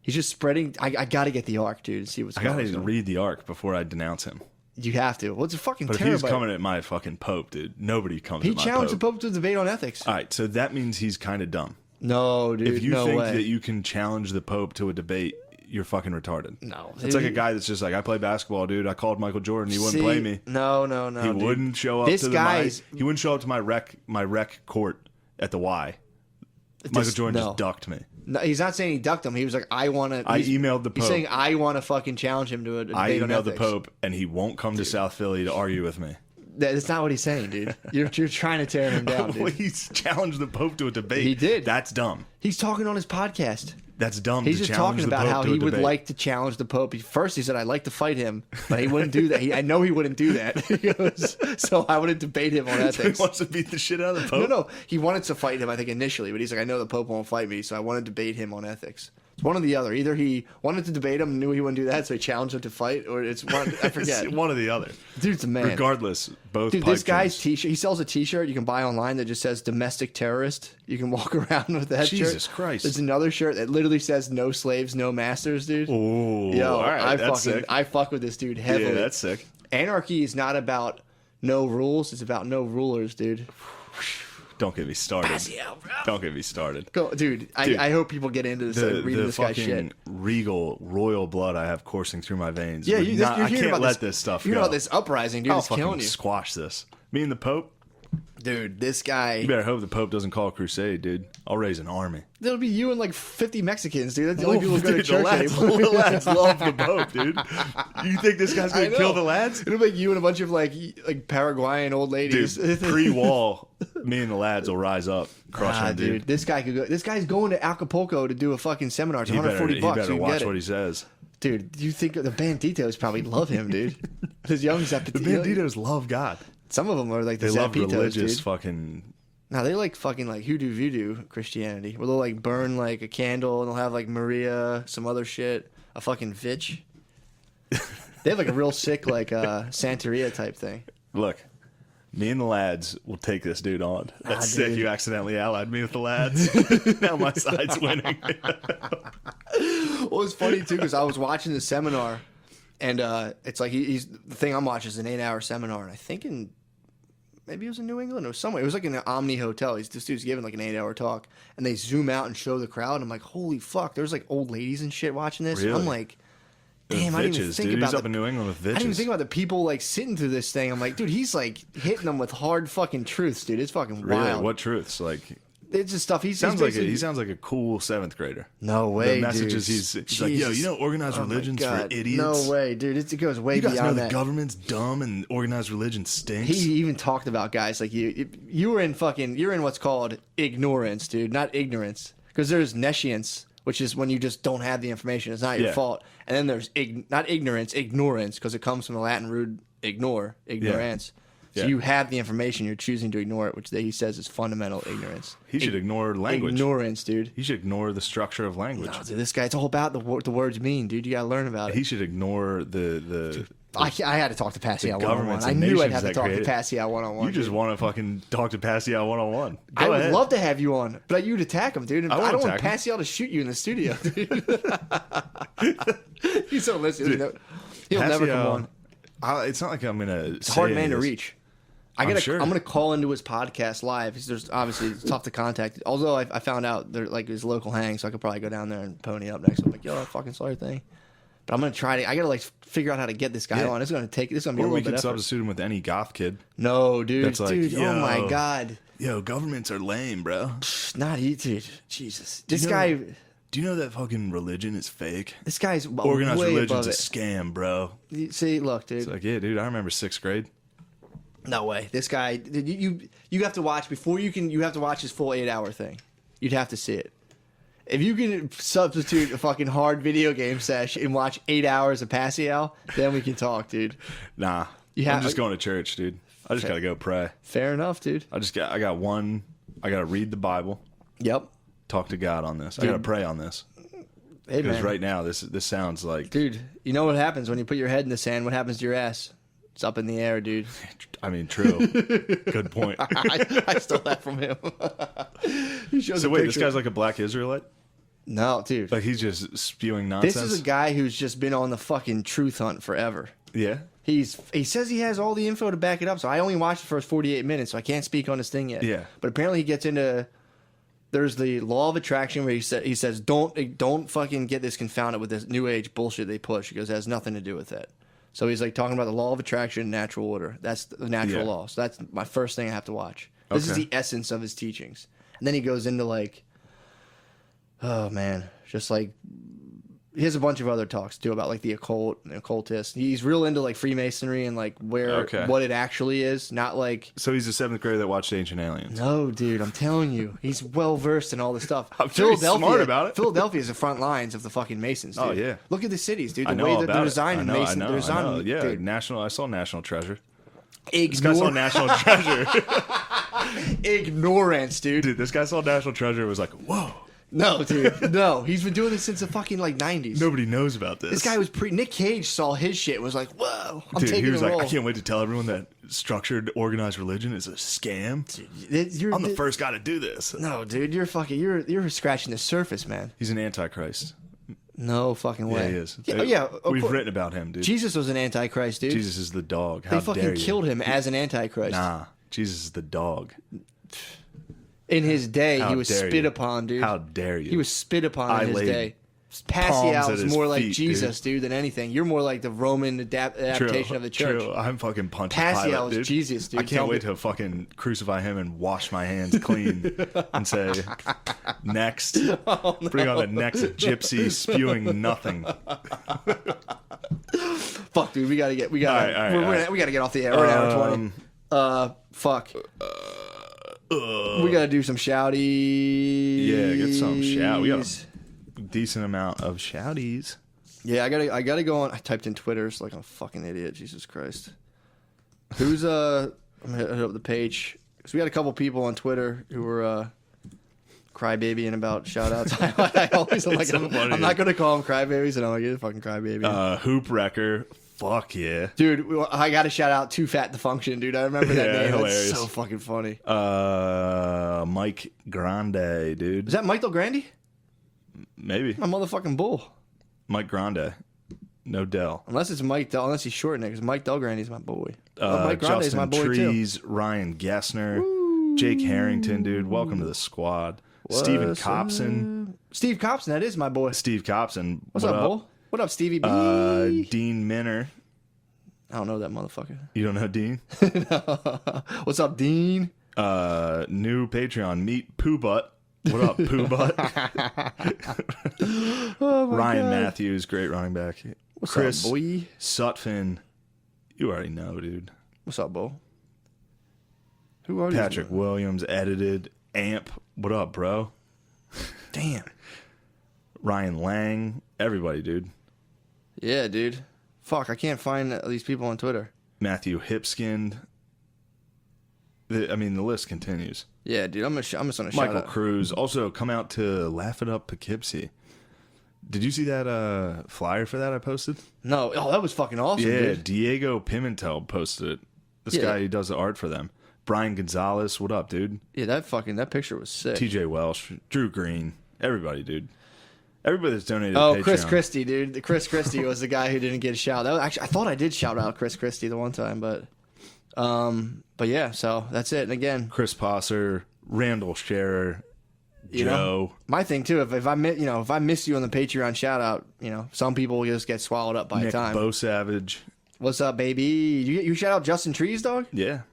B: He's just spreading. I got to get the arc, dude. And see what's going on.
C: I got to read the arc before I denounce him.
B: You have to. Well, it's a fucking
C: But if
B: terabyte.
C: he's coming at my fucking Pope, dude, nobody comes
B: He
C: at my
B: challenged the
C: Pope.
B: Pope to a debate on ethics.
C: All right, so that means he's kind of dumb.
B: No, dude.
C: If you
B: no
C: think
B: way.
C: that you can challenge the Pope to a debate, you're fucking retarded.
B: No.
C: It's like a guy that's just like, I play basketball, dude. I called Michael Jordan. He wouldn't play me.
B: No,
C: He
B: dude.
C: wouldn't show up
B: This
C: to
B: guy's-
C: he wouldn't show up to my rec court at the Y. Michael Jordan just ducked me.
B: No, he's not saying he ducked him. He was like, I want to.
C: I emailed the Pope.
B: He's saying, I want to fucking challenge him to a debate
C: I
B: on
C: emailed the
B: ethics.
C: Pope, and he won't come to South Philly to argue with me.
B: That's not what he's saying, dude. You're trying to tear him down,
C: Well,
B: dude.
C: he's challenged the Pope to a debate.
B: He did.
C: That's dumb.
B: He's talking on his podcast.
C: That's dumb.
B: He's
C: to
B: just
C: challenge
B: talking
C: the
B: about
C: Pope
B: how
C: to a
B: he would
C: debate.
B: like to challenge the Pope. First, he said, I'd like to fight him, but he wouldn't do that. I know he wouldn't do that. He goes, so I wouldn't debate him on
C: He
B: ethics.
C: wants to beat the shit out of the Pope.
B: No. He wanted to fight him, I think, initially, but he's like, I know the Pope won't fight me, so I want to debate him on ethics. It's one or the other. Either he wanted to debate him and knew he wouldn't do that, so he challenged him to fight, or it's one, I forget.
C: It's one or the other.
B: Dude's a man.
C: Regardless, both.
B: Dude,
C: pipe
B: this guy's
C: dreams.
B: t-shirt, he sells a t-shirt you can buy online that just says domestic terrorist. You can walk around with that shirt.
C: Jesus Christ.
B: There's another shirt that literally says no slaves, no masters, dude.
C: Oh,
B: Yo,
C: all right, that's sick.
B: I fuck with this dude heavily.
C: Yeah, that's sick.
B: Anarchy is not about no rules, it's about no rulers, dude.
C: Don't get me started.
B: Pascal, bro.
C: Don't get me started.
B: Dude, I hope people get into this and reading
C: The
B: this guy's
C: fucking
B: shit.
C: regal royal blood I have coursing through my veins.
B: Yeah,
C: would
B: you're
C: not- I
B: hearing
C: can't
B: about
C: let this stuff
B: You're
C: go.
B: about this uprising, dude.
C: I'll
B: It's killing
C: fucking
B: you.
C: squash this. Me and the Pope.
B: Dude, this guy.
C: You better hope the Pope doesn't call a crusade, dude. I'll raise an army.
B: There'll be you and like 50 Mexicans, dude. That's the only people who go to
C: Dude,
B: church anymore.
C: the lads love the Pope, dude. You think this guy's
B: I
C: gonna
B: know.
C: kill the lads?
B: It'll be you and a bunch of like Paraguayan old ladies.
C: Dude, pre-wall, me and the lads will rise up, crush him,
B: dude.
C: dude.
B: This guy could go. This guy's going to Acapulco to do a fucking seminar. It's
C: He better,
B: $140.
C: he
B: So
C: better
B: you
C: watch
B: get it.
C: what he says.
B: Dude, do you think the Banditos probably love him, dude? His young
C: The
B: Zapatito.
C: Banditos love God.
B: Some of them are like the
C: They love
B: Zapitos,
C: religious
B: dude.
C: fucking.
B: No, they like fucking like hoodoo voodoo Christianity, where they'll like burn like a candle and they'll have like Maria, some other shit, a fucking Vitch. They have like a real sick like Santeria type thing.
C: Look, me and the lads will take this dude on. That's sick.
B: dude.
C: You accidentally allied me with the lads. Now my side's winning.
B: Well, it's funny too because I was watching the seminar, and it's like he's the thing I'm watching is an 8-hour seminar, and I think maybe it was in New England or somewhere. It was like in an Omni hotel. This dude's giving like an 8-hour talk, and they zoom out and show the crowd. I'm like, holy fuck! There's like old ladies and shit watching this.
C: Really?
B: I'm like, damn, I didn't even
C: Vitches,
B: think
C: dude.
B: about
C: He's up in New England with
B: I didn't even
C: Vitches.
B: think about the people like sitting through this thing. I'm like, dude, he's like hitting them with hard fucking truths, dude. It's fucking
C: Really?
B: wild.
C: What truths? Like,
B: It's just stuff. He
C: sounds like he sounds like a cool 7th grader.
B: no way,
C: The messages
B: dude.
C: he's like, yo, you know, organized
B: Oh my
C: religion's for
B: God.
C: idiots.
B: No way, dude. It goes way
C: You guys
B: beyond
C: know the
B: that.
C: government's dumb and organized religion stinks.
B: He even talked about guys like you. You were in you're in what's called ignorance, dude, not ignorance. Because there's nescience, which is when you just don't have the information. It's not your
C: Yeah.
B: fault. And then there's not ignorance, ignorance, because it comes from the Latin root ignore, ignorance. So
C: Yeah.
B: you have the information, you're choosing to ignore it, which he says is fundamental ignorance.
C: He should ignore language.
B: Ignorance, dude.
C: He should ignore the structure of language.
B: No, dude, this guy, it's all about the words mean, dude. You gotta learn about it.
C: He should ignore the
B: I had to talk to Pascal
C: the governments
B: one-on-one. I
C: and
B: knew I'd
C: nations
B: have to
C: that
B: talk to
C: create it.
B: Pascal one-on-one.
C: You just
B: dude.
C: want to fucking talk to Pascal one-on-one.
B: I
C: Go
B: would
C: ahead.
B: love to have you on, but you'd attack him, dude. And
C: I
B: I
C: won't
B: don't want
C: attack him.
B: Pascal to shoot you in the studio, dude. He's so listening. He'll never come on.
C: It's not like I'm gonna.
B: It's a hard man to reach.
C: I'm sure.
B: I'm gonna call into his podcast live. There's obviously it's tough to contact. Although I found out they're like his local hang, so I could probably go down there and pony up next. I'm like, yo, I fucking saw your thing. But I'm gonna try to. I gotta like figure out how to get this guy
C: Yeah.
B: on. It's gonna be a
C: Or
B: little
C: we
B: bit
C: could
B: effort.
C: substitute him with any goth kid.
B: No, dude.
C: That's like,
B: dude, oh my
C: yo.
B: god.
C: Yo, governments are lame, bro.
B: Not he, dude. Jesus. This
C: you know-
B: guy.
C: Do you know that fucking religion is fake?
B: This guy's
C: Organized
B: way
C: religion's
B: above
C: a
B: it.
C: scam, bro.
B: See, look, dude.
C: It's like, yeah, dude, I remember 6th grade.
B: No way. This guy. You have to watch before you can. You have to watch his full 8-hour thing. You'd have to see it. If you can substitute a fucking hard video game sesh and watch 8 hours of Pascal, then we can talk, dude.
C: Nah,
B: You have-
C: I'm just going to church, dude. I just gotta go pray.
B: Fair enough, dude.
C: I gotta read the Bible,
B: Yep.
C: talk to God on this. I gotta pray on this.
B: Hey,
C: Because
B: man.
C: right now, this sounds like.
B: Dude, you know what happens when you put your head in the sand? What happens to your ass? It's up in the air, dude.
C: I mean, true. Good point.
B: I stole that from him. He shows
C: So
B: a
C: wait, this
B: picture.
C: guy's like a black Israelite?
B: No, dude.
C: Like he's just spewing nonsense?
B: This is a guy who's just been on the fucking truth hunt forever.
C: Yeah?
B: He says he has all the info to back it up, so I only watched the first 48 minutes, so I can't speak on this thing yet.
C: Yeah.
B: But apparently he gets into... There's the law of attraction where he says, don't fucking get this confounded with this new age bullshit they push, because it has nothing to do with it. So he's like talking about the law of attraction and natural order. That's the natural law. So that's my first thing I have to watch. This is the essence of his teachings. And then he goes into like, oh man, just like, he has a bunch of other talks too about like the occult and occultists. He's real into like Freemasonry and like what it actually is, not like.
C: So he's a 7th grader that watched Ancient Aliens.
B: No, dude, I'm telling you, he's well versed in all this stuff.
C: I'm sure he's smart about it.
B: Philadelphia is the front lines of the fucking Masons. Dude.
C: Oh yeah,
B: look at the cities, dude.
C: The
B: way that they're designed in Mason.
C: I know. Yeah, dude. I saw National Treasure. This guy saw National Treasure.
B: Ignorance, dude.
C: Dude, this guy saw National Treasure and was like, whoa.
B: No, dude. No. He's been doing this since the fucking, like, 90s.
C: Nobody knows about this.
B: This guy was Nick Cage saw his shit and was like, whoa, I'm
C: dude,
B: taking
C: he was
B: a
C: like,
B: role.
C: I can't wait to tell everyone that structured, organized religion is a scam.
B: Dude,
C: I'm the first guy to do this.
B: No, dude, you're scratching the surface, man.
C: He's an antichrist.
B: No fucking way.
C: Yeah, he is.
B: Yeah,
C: we've written about him, dude.
B: Jesus was an antichrist, dude.
C: Jesus is the dog. How
B: they fucking killed him as an antichrist.
C: Nah, Jesus is the dog.
B: In his day, he was spit upon, dude.
C: How dare you?
B: He was spit upon in his day. Pacquiao is more like Jesus, dude, than anything. You're more like the Roman adaptation of the church.
C: True. I'm fucking punching
B: Pacquiao
C: Pilate,
B: is Jesus, dude.
C: I can't wait to fucking crucify him and wash my hands clean and say, next. Oh, no. Bring on the next gypsy spewing nothing.
B: Fuck, dude. We gotta get get off the air. We're at hour 20. Fuck. We gotta do some shouties.
C: Yeah, get some shout. We got a decent amount of shouties.
B: Yeah, I gotta go on. I typed in Twitter. It's like I'm a fucking idiot. Jesus Christ. Who's I'm gonna hit up the page. So we got a couple people on Twitter who were crybabying about shout outs. I always am like, I'm not gonna call them crybabies, and I'm like, you're a fucking crybaby.
C: Hoop Wrecker. Fuck yeah.
B: Dude, I got to shout out Too Fat to Function, dude. I remember that name.
C: Hilarious.
B: That's so fucking funny.
C: Mike Grande, dude.
B: Is that Mike Del Grande?
C: Maybe.
B: My motherfucking bull.
C: Mike Grande. No Del.
B: Unless it's Mike Del, unless he's shortening it, because Mike Del Grande is my boy. Mike Grande is my boy,
C: Trees,
B: too.
C: Ryan Gessner, Jake Harrington, dude. Welcome to the squad. Steven Copson.
B: Steve Copson, that is my boy.
C: Steve Copson.
B: What's up, bull? What up, Stevie B?
C: Dean Minner.
B: I don't know that motherfucker.
C: You don't know Dean?
B: No. What's up, Dean?
C: New Patreon, Meet Pooh Butt. What up, Pooh Butt? Ryan Matthews, great running back.
B: What's
C: Chris
B: up, boy?
C: Sutphin. You already know, dude.
B: What's up, Bo? Who are
C: Patrick
B: these?
C: Williams, edited. Amp. What up, bro?
B: Damn.
C: Ryan Lang. Everybody, dude.
B: Yeah, dude. Fuck, I can't find these people on Twitter.
C: Matthew Hipskind. The list continues.
B: Yeah, dude. I'm just gonna shout out
C: Michael Cruz. Also, come out to Laugh It Up Poughkeepsie. Did you see that flyer for that I posted?
B: No. Oh, that was fucking awesome,
C: yeah,
B: dude.
C: Diego Pimentel posted it. This guy, he does the art for them. Brian Gonzalez. What up, dude?
B: Yeah, that picture was sick.
C: TJ Welsh. Drew Green. Everybody, dude. Everybody that's donated
B: Oh,
C: to Patreon.
B: Chris Christie, dude. Chris Christie was the guy who didn't get a shout. That was, actually, I thought I did shout out Chris Christie the one time, but yeah, so that's it. And again,
C: Chris Posser, Randall Scherer, Joe.
B: My thing too, if I miss you on the Patreon shout out, some people will just get swallowed up by
C: Nick
B: time.
C: Bo Savage.
B: What's up, baby? You shout out Justin Trees, dog?
C: Yeah.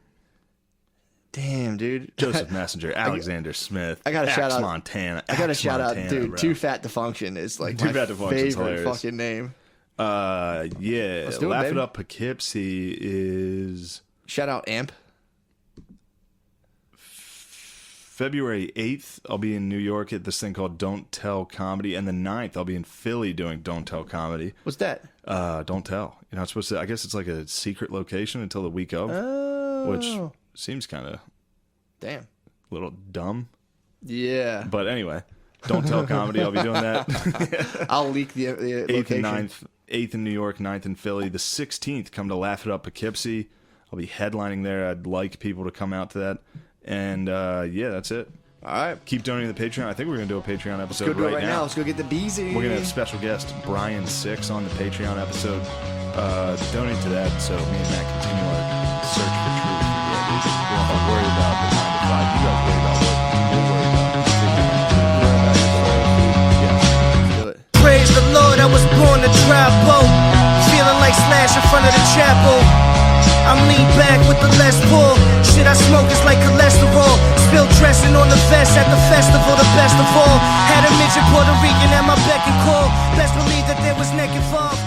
B: Damn, dude.
C: Joseph Messenger, Alexander Smith.
B: I got to shout out
C: Montana.
B: I got to shout out, dude.
C: Bro.
B: Too Fat to Function is like
C: Too
B: my
C: Fat to Function's
B: favorite
C: hilarious.
B: fucking name.
C: Yeah.
B: Let's do it,
C: Laugh
B: baby.
C: It Up Poughkeepsie is
B: Shout out Amp.
C: February 8th. I'll be in New York at this thing called Don't Tell Comedy, and the 9th I'll be in Philly doing Don't Tell Comedy.
B: What's that?
C: Don't tell. You're not supposed to. I guess it's like a secret location until the week of, which seems kind of
B: damn
C: a little dumb.
B: Yeah.
C: But anyway, Don't Tell Comedy. I'll be doing that.
B: I'll leak the
C: 8th
B: location.
C: and 9th. 8th in New York, 9th in Philly. The 16th, come to Laugh It Up Poughkeepsie. I'll be headlining there. I'd like people to come out to that. And yeah, that's it.
B: All right.
C: Keep donating to the Patreon. I think we're going to do a Patreon episode
B: Let's go do it right now.
C: now.
B: Let's go get the beezy.
C: We're going to have special guest Brian Six on the Patreon episode. Donate to that so me and Matt continue our search for truth. Yeah, we don't have to worry about the 9 to 5. You guys worry about what we'll worry about.
B: Let's do it.
D: Praise the Lord, I was born to drive boat. Feeling like Slash in front of the chapel. I'm lean back with the less pull. Shit I smoke is like cholesterol. Spill dressing on the vest at the festival, the best of all. Had a midget Puerto Rican at my beck and call. Best believe that there was neck involved.